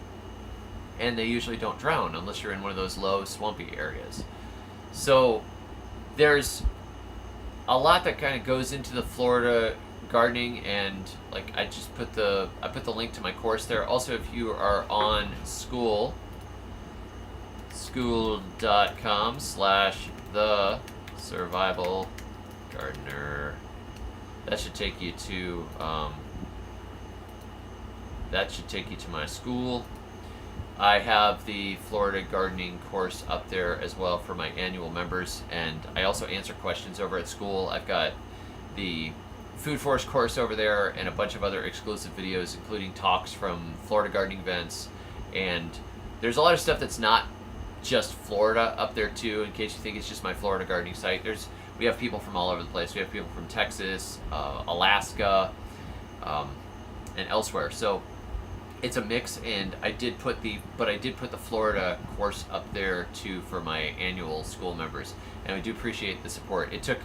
And they usually don't drown unless you're in one of those low, swampy areas. So there's a lot that kind of goes into the Florida gardening, and like I put the link to my course there. Also, if you are on school.com/the survival gardener, that should take you to my school. I have the Florida gardening course up there as well for my annual members, and I also answer questions over at school. I've got the food forest course over there and a bunch of other exclusive videos, including talks from Florida gardening events. And there's a lot of stuff that's not just Florida up there too, in case you think it's just my Florida gardening site. We have people from all over the place. We have people from Texas, Alaska, and elsewhere. So it's a mix, and I did put the Florida course up there too for my annual school members, and I do appreciate the support. It took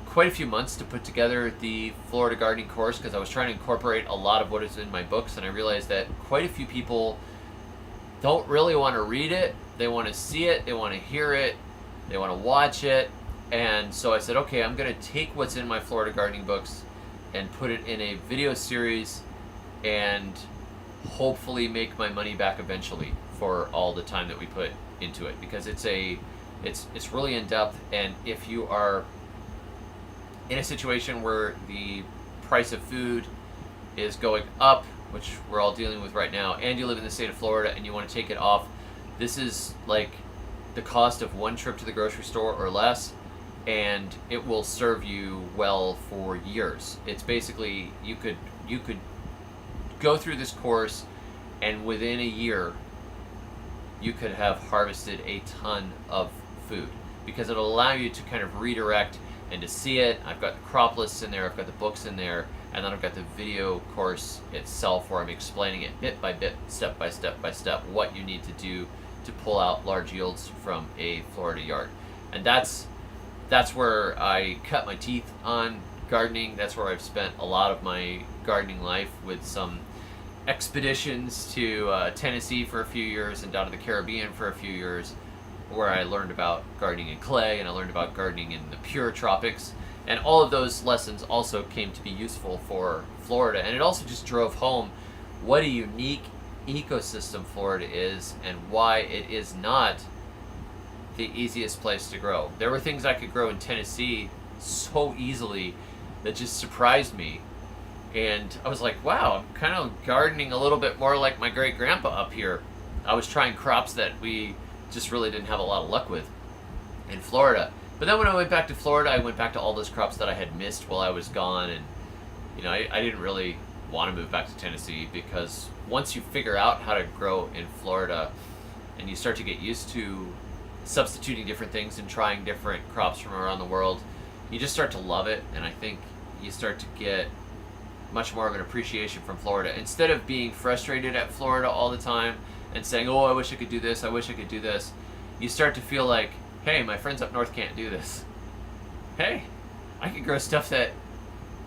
quite a few months to put together the Florida gardening course, because I was trying to incorporate a lot of what is in my books, and I realized that quite a few people don't really want to read it. They want to see it, they want to hear it, they want to watch it. And so I said, okay, I'm going to take what's in my Florida gardening books and put it in a video series and hopefully make my money back eventually for all the time that we put into it, because it's really in depth. And if you are in a situation where the price of food is going up, which we're all dealing with right now, and you live in the state of Florida and you want to take it off, this is like the cost of one trip to the grocery store or less, and it will serve you well for years. It's basically, you could go through this course, and within a year you could have harvested a ton of food. because it'll allow you to kind of redirect and to see it. I've got the crop lists in there, I've got the books in there, and then I've got the video course itself where I'm explaining it bit by bit, step by step by step, what you need to do to pull out large yields from a Florida yard. And that's where I cut my teeth on gardening. That's where I've spent a lot of my gardening life, with some expeditions to Tennessee for a few years and down to the Caribbean for a few years, where I learned about gardening in clay and I learned about gardening in the pure tropics. And all of those lessons also came to be useful for Florida. And it also just drove home what a unique ecosystem Florida is and why it is not the easiest place to grow. There were things I could grow in Tennessee so easily that just surprised me. And I was like, wow, I'm kind of gardening a little bit more like my great grandpa up here. I was trying crops that we just really didn't have a lot of luck with in Florida. But then when I went back to Florida, I went back to all those crops that I had missed while I was gone. And, you know, I didn't really want to move back to Tennessee, because once you figure out how to grow in Florida and you start to get used to substituting different things and trying different crops from around the world, you just start to love it. And I think you start to get much more of an appreciation from Florida. Instead of being frustrated at Florida all the time and saying, oh, I wish I could do this, I wish I could do this, you start to feel like, hey, my friends up north can't do this. Hey, I could grow stuff that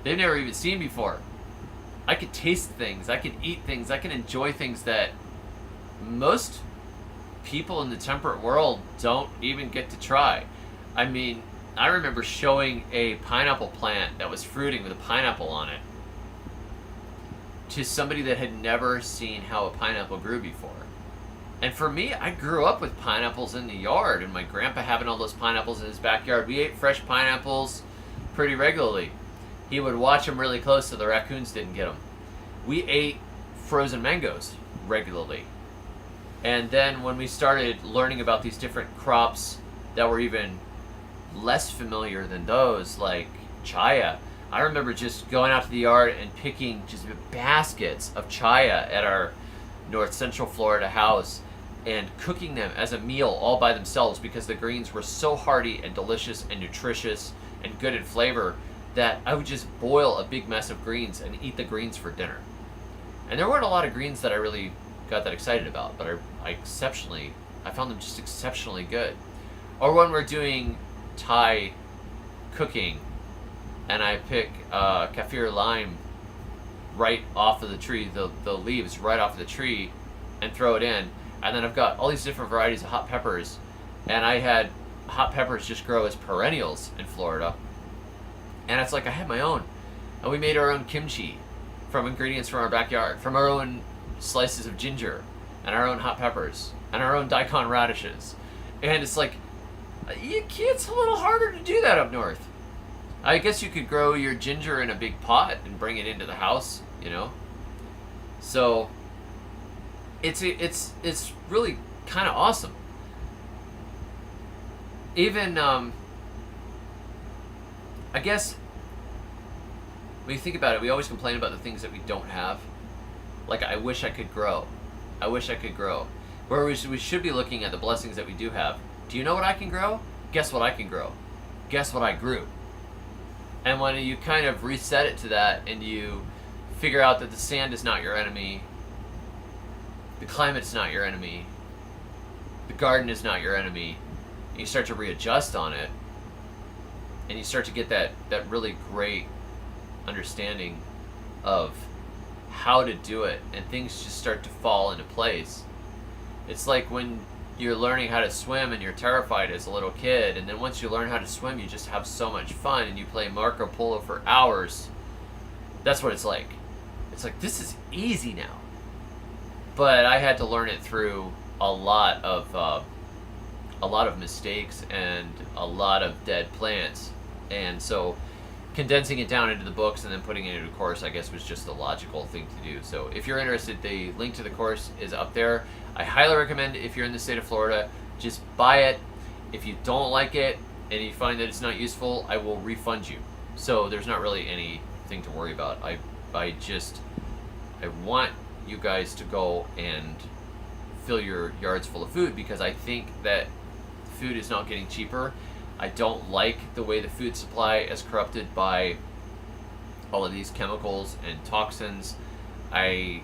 they've never even seen before. I could taste things, I can eat things, I can enjoy things that most people in the temperate world don't even get to try. I mean, I remember showing a pineapple plant that was fruiting with a pineapple on it to somebody that had never seen how a pineapple grew before. And for me, I grew up with pineapples in the yard, and my grandpa having all those pineapples in his backyard. We ate fresh pineapples pretty regularly. He would watch them really close so the raccoons didn't get them. We ate frozen mangoes regularly. And then when we started learning about these different crops that were even less familiar than those, like chaya, I remember just going out to the yard and picking just baskets of chaya at our North Central Florida house and cooking them as a meal all by themselves, because the greens were so hearty and delicious and nutritious and good in flavor that I would just boil a big mess of greens and eat the greens for dinner. And there weren't a lot of greens that I really got that excited about, but I found them just exceptionally good. Or when we're doing Thai cooking and I pick kaffir lime right off of the tree, the leaves right off of the tree, and throw it in. And then I've got all these different varieties of hot peppers, and I had hot peppers just grow as perennials in Florida. And it's like I had my own. And we made our own kimchi from ingredients from our backyard, from our own slices of ginger, and our own hot peppers, and our own daikon radishes. And it's like, it's a little harder to do that up north. I guess you could grow your ginger in a big pot and bring it into the house, you know? So it's really kind of awesome. Even, I guess, when you think about it, we always complain about the things that we don't have. Like, I wish I could grow. I wish I could grow. Where we should be looking at the blessings that we do have. Do you know what I can grow? Guess what I can grow? Guess what I grew? And when you kind of reset it to that and you figure out that the sand is not your enemy, the climate's not your enemy, the garden is not your enemy, and you start to readjust on it, and you start to get that really great understanding of how to do it, and things just start to fall into place. It's like when you're learning how to swim and you're terrified as a little kid, and then once you learn how to swim, you just have so much fun and you play Marco Polo for hours. That's what it's like. It's like, this is easy now. But I had to learn it through a lot of mistakes and a lot of dead plants. And so condensing it down into the books and then putting it into a course, I guess, was just the logical thing to do. So if you're interested, the link to the course is up there. I highly recommend, if you're in the state of Florida, just buy it. If you don't like it and you find that it's not useful, I will refund you. So there's not really anything to worry about. I want you guys to go and fill your yards full of food, because I think that food is not getting cheaper. I don't like the way the food supply is corrupted by all of these chemicals and toxins. I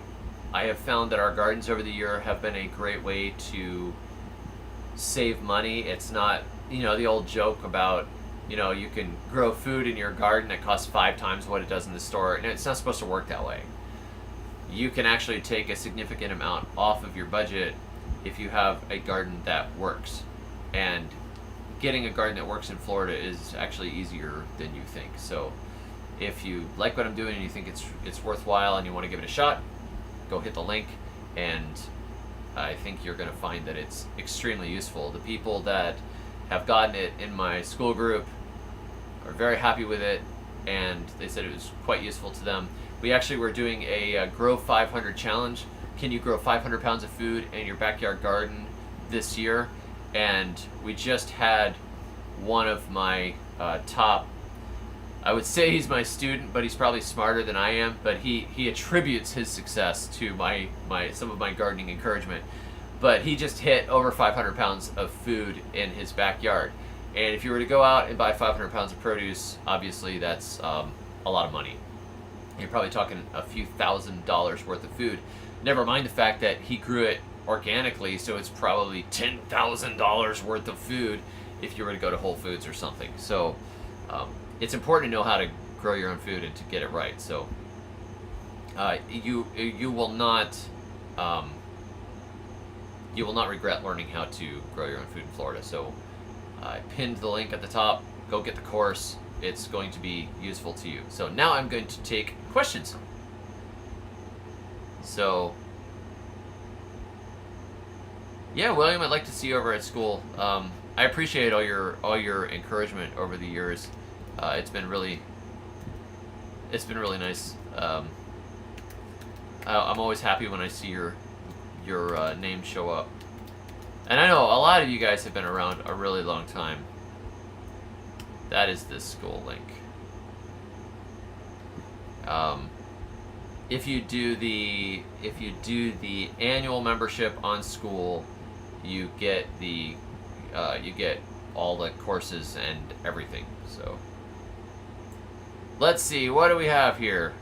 have found that our gardens over the year have been a great way to save money. It's not, the old joke about, you can grow food in your garden that costs 5 times what it does in the store, and it's not supposed to work that way. You can actually take a significant amount off of your budget if you have a garden that works. And getting a garden that works in Florida is actually easier than you think. So if you like what I'm doing and you think it's worthwhile and you want to give it a shot, go hit the link, and I think you're going to find that it's extremely useful. The people that have gotten it in my school group are very happy with it, and they said it was quite useful to them. We actually were doing a Grow 500 challenge. Can you grow 500 pounds of food in your backyard garden this year? And we just had one of my top, I would say he's my student, but he's probably smarter than I am, but he attributes his success to some of my gardening encouragement. But he just hit over 500 pounds of food in his backyard. And if you were to go out and buy 500 pounds of produce, obviously that's a lot of money. You're probably talking a few $1,000s worth of food. Never mind the fact that he grew it organically, so it's probably $10,000 worth of food if you were to go to Whole Foods or something. So it's important to know how to grow your own food and to get it right. So you will not regret learning how to grow your own food in Florida. So I pinned the link at the top. Go get the course. It's going to be useful to you. So now I'm going to take questions. So yeah, William, I'd like to see you over at school. I appreciate all your encouragement over the years. It's been really nice. I'm always happy when I see your name show up. And I know a lot of you guys have been around a really long time. That is this school link. If you do the annual membership on school, you get all the courses and everything. So let's see, what do we have here?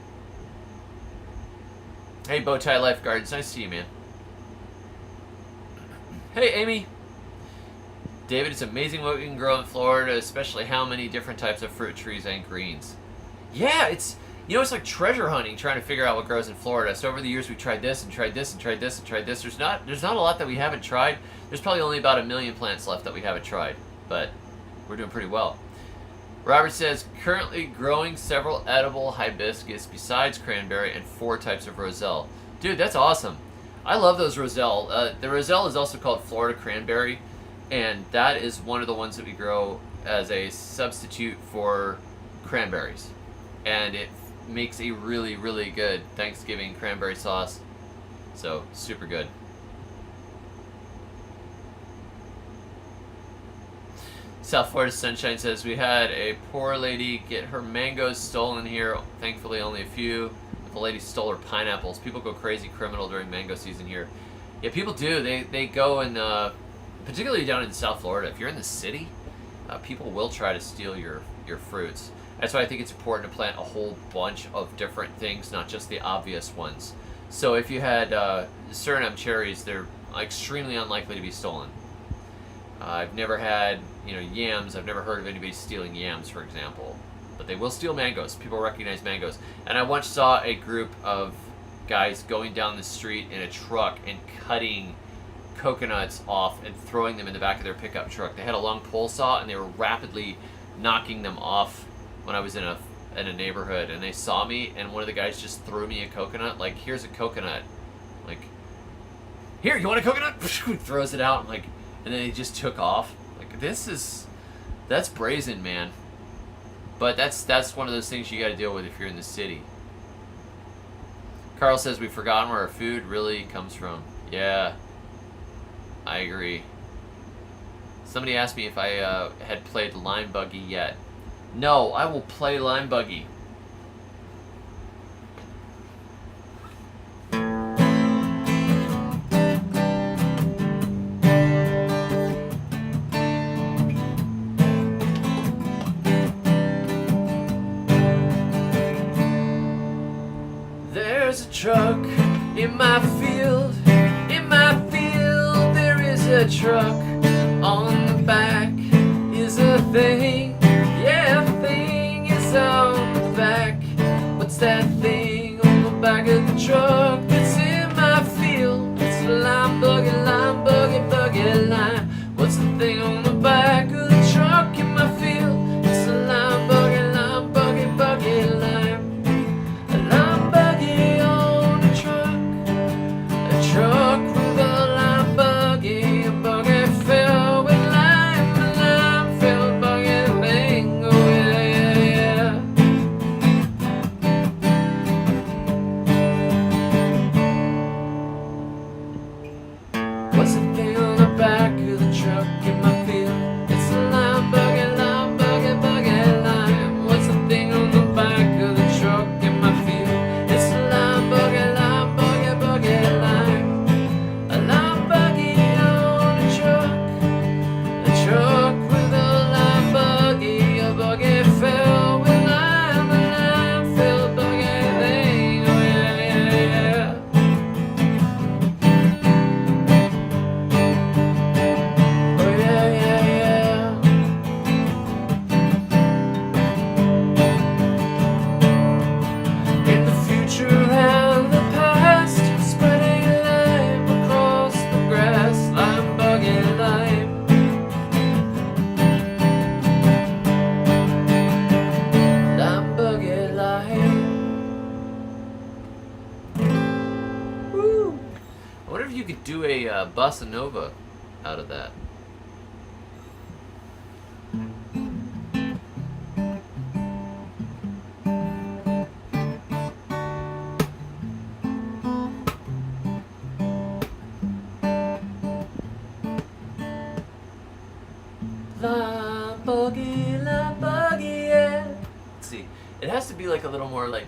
Hey, Bowtie Lifeguards, nice to see you, man. Hey, Amy. David, it's amazing what we can grow in Florida, especially how many different types of fruit trees and greens. Yeah, it's like treasure hunting, trying to figure out what grows in Florida. So over the years, we've tried this and tried this and tried this and tried this. There's not a lot that we haven't tried. There's probably only about 1 million plants left that we haven't tried, but we're doing pretty well. Robert says, currently growing several edible hibiscus besides cranberry and 4 types of roselle. Dude, that's awesome. I love those roselle. The roselle is also called Florida cranberry, and that is one of the ones that we grow as a substitute for cranberries. And it makes a really, really good Thanksgiving cranberry sauce. So, super good. South Florida Sunshine says, we had a poor lady get her mangoes stolen here. Thankfully, only a few. But the lady stole her pineapples. People go crazy criminal during mango season here. Yeah, people do. They go and, particularly down in South Florida, if you're in the city, people will try to steal your fruits. That's why I think it's important to plant a whole bunch of different things, not just the obvious ones. So if you had Suriname cherries, they're extremely unlikely to be stolen. I've never had, yams. I've never heard of anybody stealing yams, for example. But they will steal mangoes. People recognize mangoes. And I once saw a group of guys going down the street in a truck and cutting coconuts off and throwing them in the back of their pickup truck. They had a long pole saw and they were rapidly knocking them off when I was in a neighborhood, and they saw me, and one of the guys just threw me a coconut. Like, here's a coconut. Like, here, you want a coconut? Throws it out, and then he just took off. Like, that's brazen, man. But that's one of those things you got to deal with if you're in the city. Carl says we've forgotten where our food really comes from. Yeah, I agree. Somebody asked me if I had played Lime Buggy yet. No, I will play Lime Buggy. truck in my field. In my field there is a truck. On the back is a thing. Yeah, a thing is on the back. What's that thing on the back of the truck that's in my field? It's a lime buggy, buggy lime. What's the thing on the back of the truck in my field? It's a lime buggy, buggy lime. A lime buggy on a truck with a lime buggy. A buggy filled with lime, a lime filled buggy thing. Oh yeah, yeah, yeah. What's the thing on the back of the truck in my field? It's a lime buggy, buggy lime. What's the thing on the back of the truck in my field? It's a lime buggy, buggy lime. A lime buggy on a truck with a lime buggy. A buggy filled with lime, a lime filled buggy thing. Oh yeah, yeah, yeah. Oh yeah, yeah, yeah. In the future and the past, spreading lime across the grass, lime buggy lime. Lime buggy lime. Woo! I wonder if you could do a bossa nova out of that. Lime buggy, yeah. Let's see. It has to be like a little more like.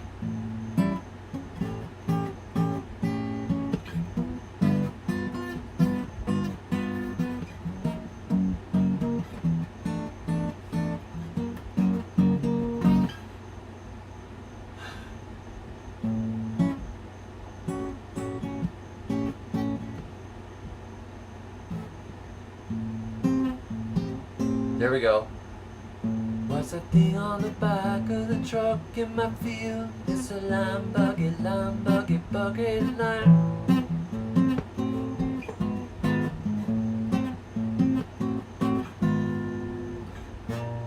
There we go. What's that thing on the back of the truck in my field? It's a lime buggy, buggy lime.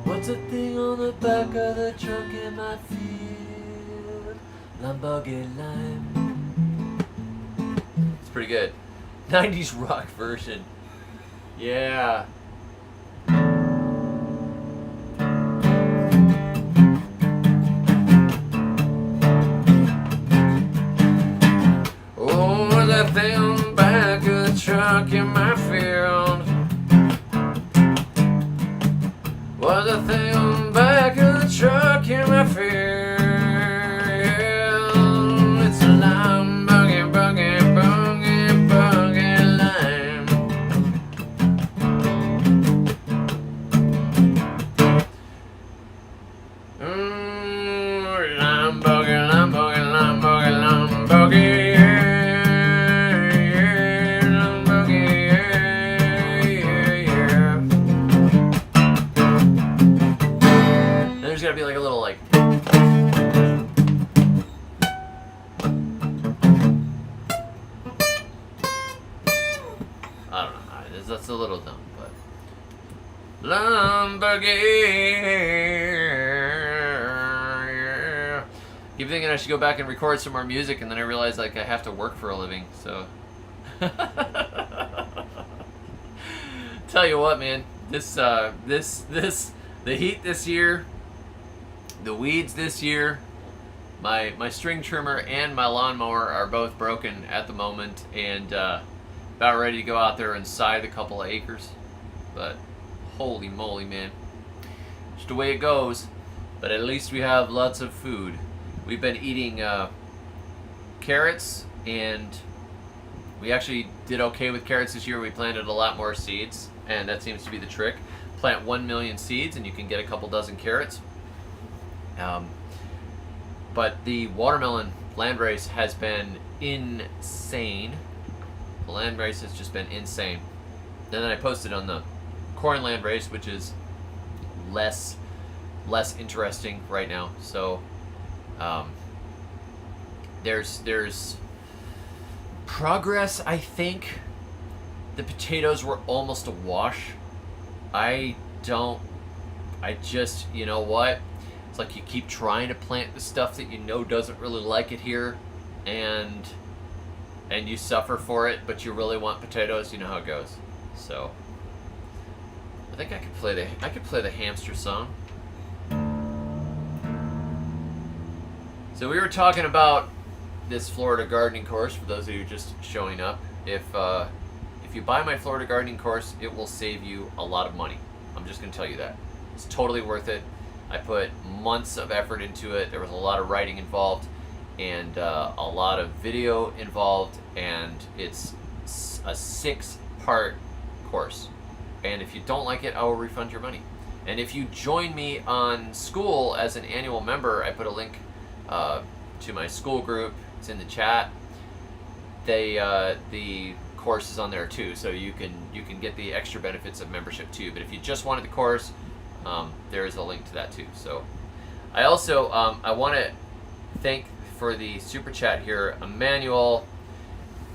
What's that thing on the back of the truck in my field? Lime buggy lime. It's pretty good. 90s rock version. Yeah. Thing on the back of the truck in my field. Was a thing on the back of the truck in my field. It's a lime buggy, buggy lime. Lime buggy, lime buggy. There's gotta be like a little like. I don't know. That's a little dumb, but. Lumbergate. Keep thinking I should go back and record some more music, and then I realize like I have to work for a living, so. Tell you what, man. The heat this year. The weeds this year, my string trimmer and my lawnmower are both broken at the moment, and about ready to go out there and scythe a couple of acres. But holy moly, man, just the way it goes. But at least we have lots of food. We've been eating carrots, and we actually did okay with carrots this year. We planted a lot more seeds, and that seems to be the trick. Plant 1 million seeds, and you can get a couple dozen carrots. But the watermelon land race has been insane. The land race has just been insane. And then I posted on the corn land race, which is less interesting right now. So there's progress, I think. The potatoes were almost a wash. You know what? It's like you keep trying to plant the stuff that you know doesn't really like it here, and you suffer for it, but you really want potatoes. You know how it goes. So I think I could play the hamster song. So we were talking about this Florida gardening course for those of you just showing up. If you buy my Florida gardening course, it will save you a lot of money. I'm just going to tell you that. It's totally worth it. I put months of effort into it. There was a lot of writing involved and a lot of video involved, and it's a 6-part course. And if you don't like it, I will refund your money. And if you join me on school as an annual member, I put a link to my school group. It's in the chat. The course is on there too, so you can get the extra benefits of membership too. But if you just wanted the course, there is a link to that too. So I also I want to thank for the super chat here, Emmanuel.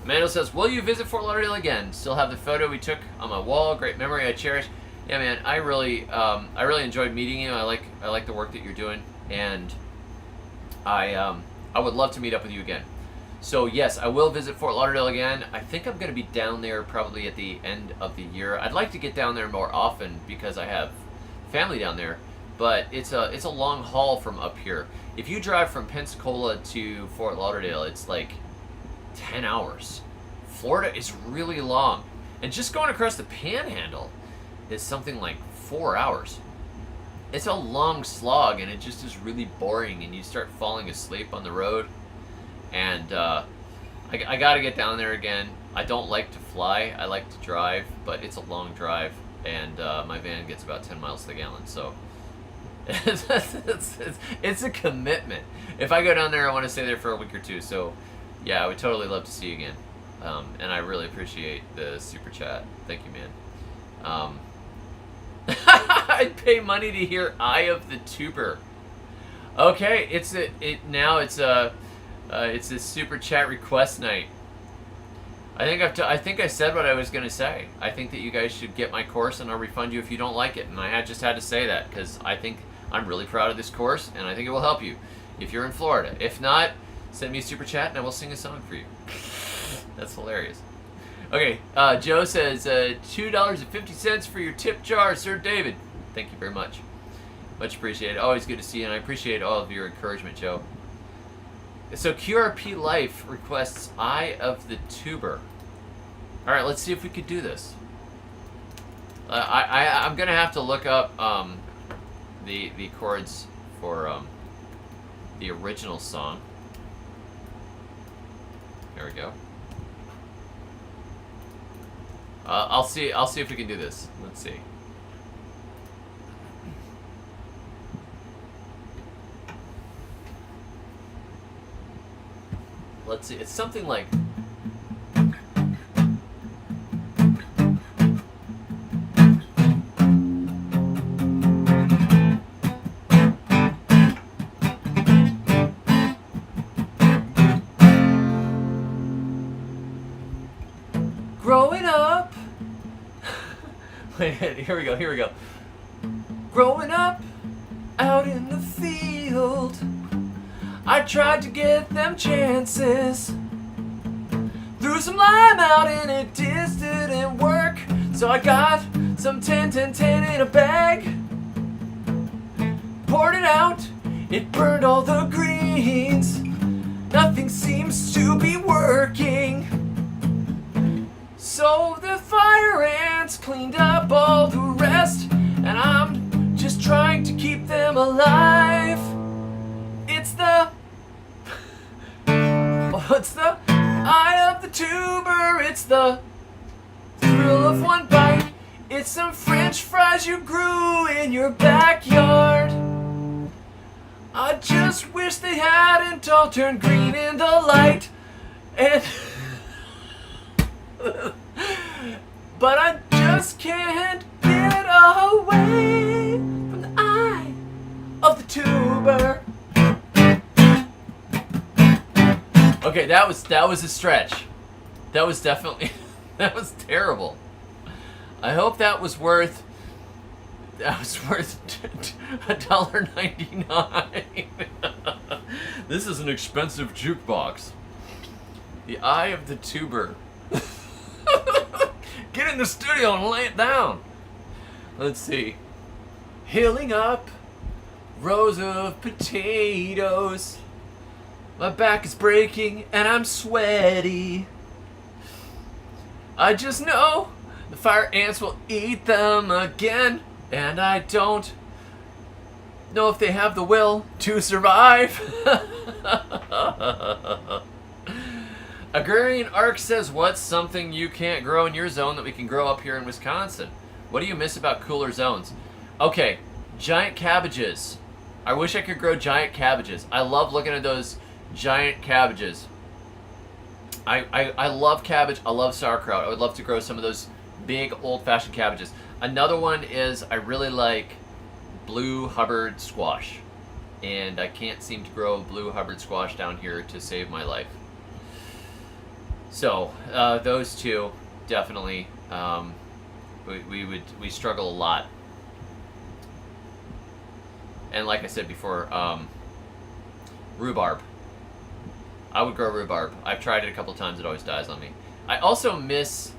Emmanuel says, "Will you visit Fort Lauderdale again? Still have the photo we took on my wall. Great memory I cherish." Yeah, man, I really enjoyed meeting you. I like the work that you're doing, and I would love to meet up with you again. So yes, I will visit Fort Lauderdale again. I think I'm going to be down there probably at the end of the year. I'd like to get down there more often because I have family down there, but it's a long haul from up here. If you drive from Pensacola to Fort Lauderdale, it's like 10 hours. Florida is really long, and just going across the Panhandle is something like 4 hours. It's a long slog, and it just is really boring, and you start falling asleep on the road. And I gotta get down there again. I don't like to fly, I like to drive, but it's a long drive, and my van gets about 10 miles to the gallon, so it's a commitment. If I go down there, I want to stay there for a week or two, so yeah, I would totally love to see you again. And I really appreciate the super chat. Thank you, man. I'd pay money to hear "Eye of the Tuber." Okay, it's a super chat request night. I think I said what I was gonna say. I think that you guys should get my course, and I'll refund you if you don't like it. And I just had to say that because I think I'm really proud of this course, and I think it will help you if you're in Florida. If not, send me a super chat, and I will sing a song for you. That's hilarious. Okay, Joe says $2.50 for your tip jar, Sir David. Thank you very much. Much appreciated. Always good to see you, and I appreciate all of your encouragement, Joe. So QRP Life requests "Eye of the Tuber." All right, let's see if we could do this. I'm gonna have to look up the chords for the original song. There we go. I'll see if we can do this. Let's see. Let's see. It's something like. Growing up. Wait, here we go. Growing up out in the field, I tried to get them chances. Threw some lime out and it just didn't work. So I got some 10-10-10 in a bag. Poured it out, it burned all the greens. Nothing seems to be working. So the fire ants cleaned up all the rest, and I'm just trying to keep them alive. It's the eye of the tuber. It's the thrill of one bite. It's some French fries you grew in your backyard. I just wish they hadn't all turned green in the light. And but I just can't get away from the eye of the tuber. Okay, that was a stretch. That was definitely that was terrible. I hope that was worth $1.99. This is an expensive jukebox. The eye of the tuber. Get in the studio and lay it down. Let's see. Healing up rows of potatoes. My back is breaking and I'm sweaty. I just know the fire ants will eat them again, and I don't know if they have the will to survive. Agrarian Arc says, what's something you can't grow in your zone that we can grow up here in Wisconsin? What do you miss about cooler zones? Okay, giant cabbages. I wish I could grow giant cabbages. I love looking at those giant cabbages. I love cabbage. I love sauerkraut. I would love to grow some of those big old-fashioned cabbages. Another one is I really like blue Hubbard squash. And I can't seem to grow blue Hubbard squash down here to save my life. So, those two, definitely, we struggle a lot. And like I said before, rhubarb. I would grow rhubarb. I've tried it a couple times. It always dies on me. I also miss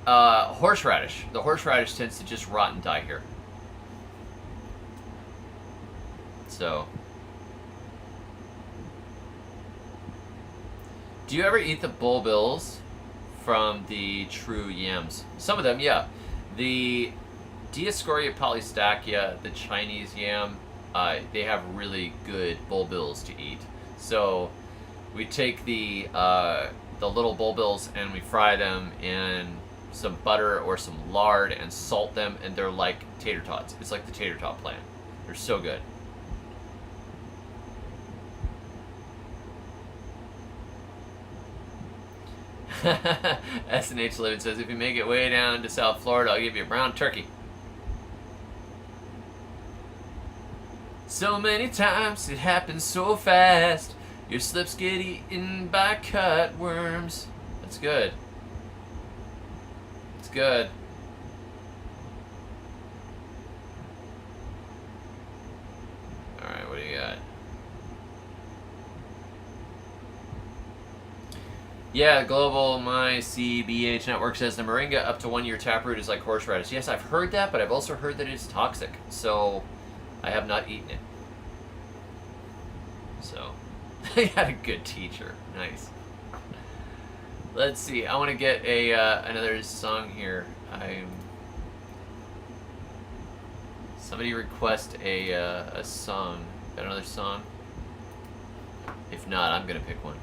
horseradish. The horseradish tends to just rot and die here. So, do you ever eat the bulbils from the true yams? Some of them, yeah. The Dioscorea polystachya, the Chinese yam, they have really good bulbils to eat. So we take the little bulbils and we fry them in some butter or some lard and salt them, and they're like tater tots. It's like the tater tot plant. They're so good. SNH Living says, if you make it way down to South Florida, I'll give you a brown turkey. So many times it happens so fast. Your slips get eaten by cutworms. That's good. It's good. Alright, what do you got? Yeah, Global My CBH Network says the moringa up to 1 year taproot is like horseradish. Yes, I've heard that, but I've also heard that it's toxic. So I have not eaten it. So, I had a good teacher. Nice. Let's see. I want to get a another song here. Somebody request a song. Got another song? If not, I'm gonna pick one.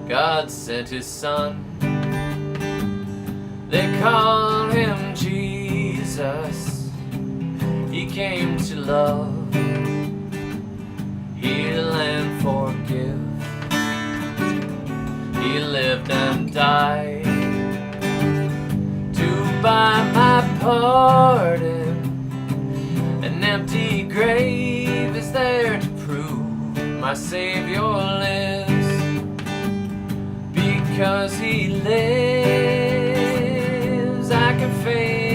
God sent his son. They call him Jesus. He came to love, heal and forgive. He lived and died to buy my pardon. An empty grave is there to prove my Savior lives. Because he lives, I can face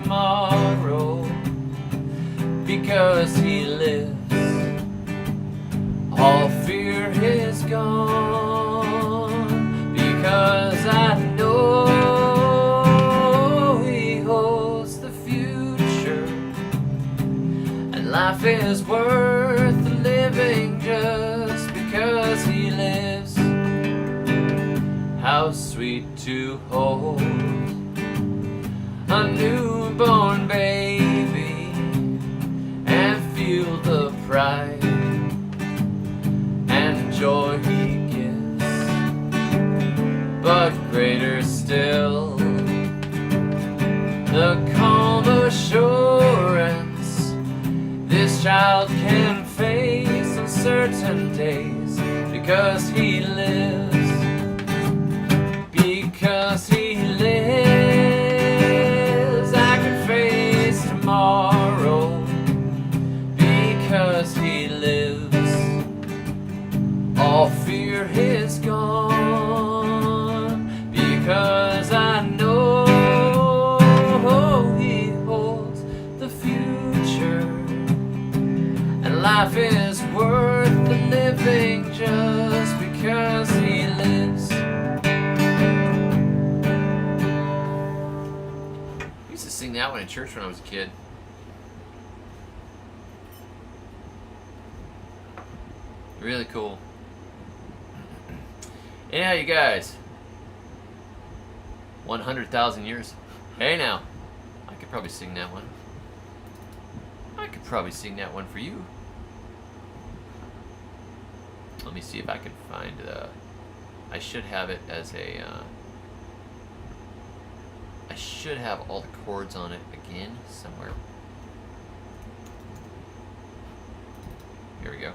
tomorrow. Because he lives, all fear is gone. Because I know he holds the future, and life is worth living just because he lives. How sweet to hold a newborn baby and feel the pride and joy he gives. But greater still, the calm assurance this child can face uncertain days because he lives. Because he lives, I can face tomorrow. Because he lives, all fear is gone. Because I know he holds the future, and life is worth the living just because he lives. I used to sing that one in church when I was a kid. Really cool. Anyhow, you guys, 100,000 years. Hey now, I could probably sing that one. I could probably sing that one for you. Let me see if I can find I should have it as a I should have all the chords on it again somewhere. Here we go.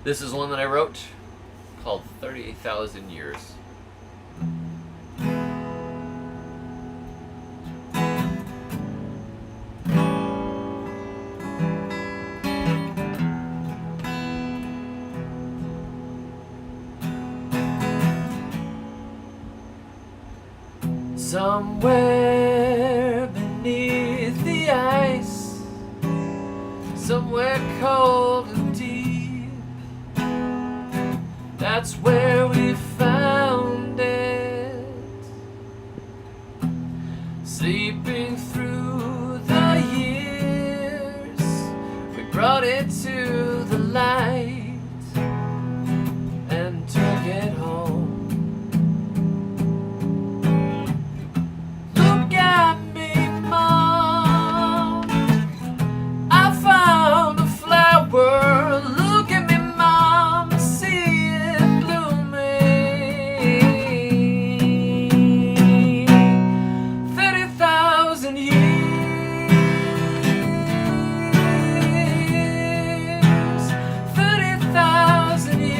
This is one that I wrote called 38,000 Years. Somewhere beneath the ice, somewhere cold and deep, that's where we found it. Sleeping through the years, we brought it to the light and took it home. Look at me, Mom, I found a flower. Look at me, Mom, see it blooming. 30,000 years, 30,000 years.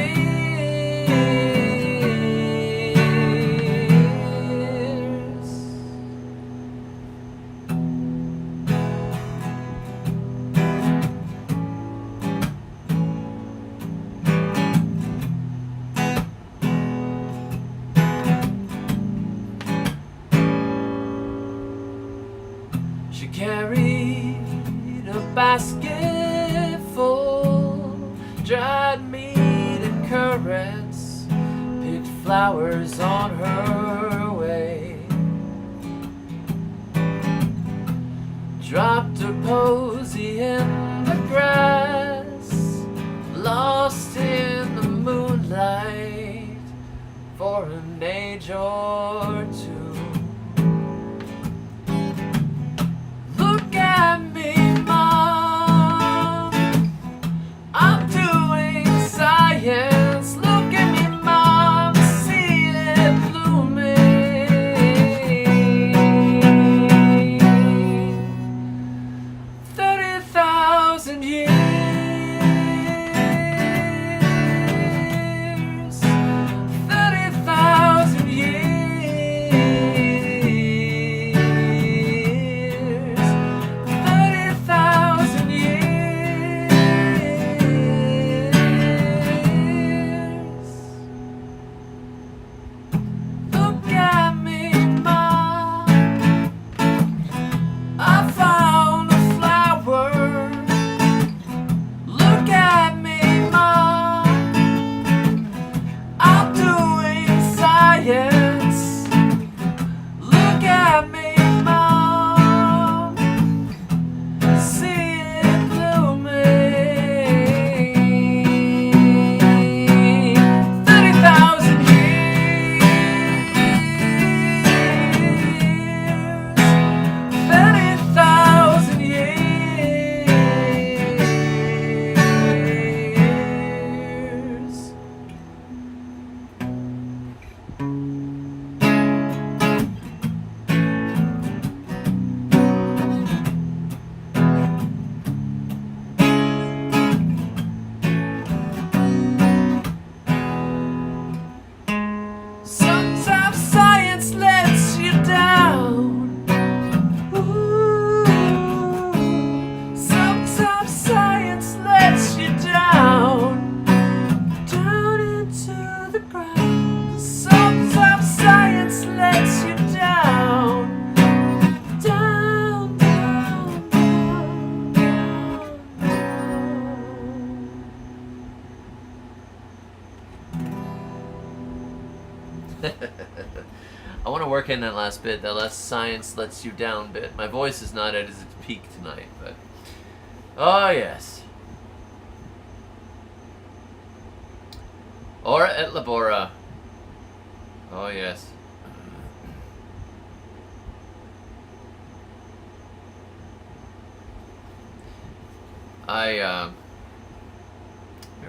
She carried a basket full, dried meat and currants, picked flowers on her way, dropped a posy in the grass, lost in the moonlight for an age or two. Look at me, Mom, I'm doing science. Look at me, Mom, see it blooming. 30,000 years, 30,000 years. I want to work in that last bit, that last science lets you down bit. My voice is not at its peak tonight, but... Oh, yes. Ora et labora. Oh, yes.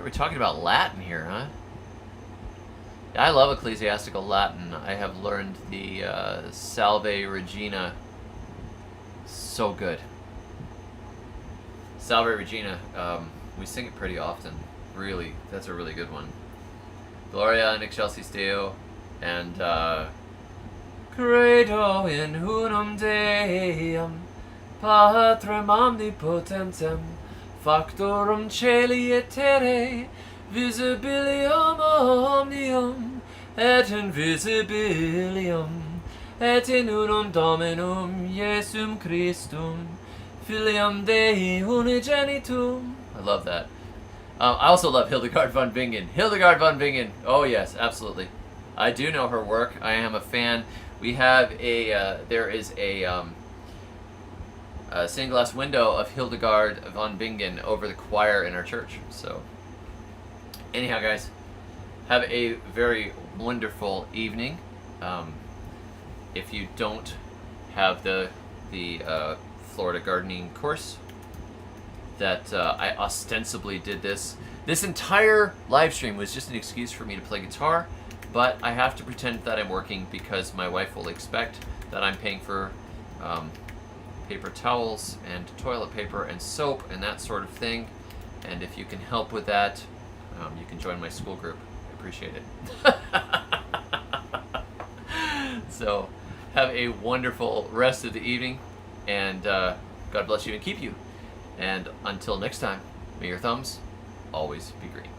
We're talking about Latin here, huh? I love ecclesiastical Latin. I have learned the Salve Regina. So good. Salve Regina. We sing it pretty often. Really, that's a really good one. Gloria in excelsis Deo, and Credo in unum Deum, Patrem omnipotentem, Factorum Caeli et Terrae, Visibilium omnium, et invisibilium, et in unum Dominum Iesum Christum, Filium Dei unigenitum. I love that. I also love Hildegard von Bingen. Hildegard von Bingen. Oh yes, absolutely. I do know her work. I am a fan. We have there is a stained glass window of Hildegard von Bingen over the choir in our church. So, anyhow, guys, have a very wonderful evening. If you don't have the Florida gardening course, that I ostensibly did this entire live stream was just an excuse for me to play guitar, but I have to pretend that I'm working because my wife will expect that I'm paying for paper towels and toilet paper and soap and that sort of thing. And if you can help with that, you can join my school group. I appreciate it. So have a wonderful rest of the evening, and God bless you and keep you. And until next time, may your thumbs always be green.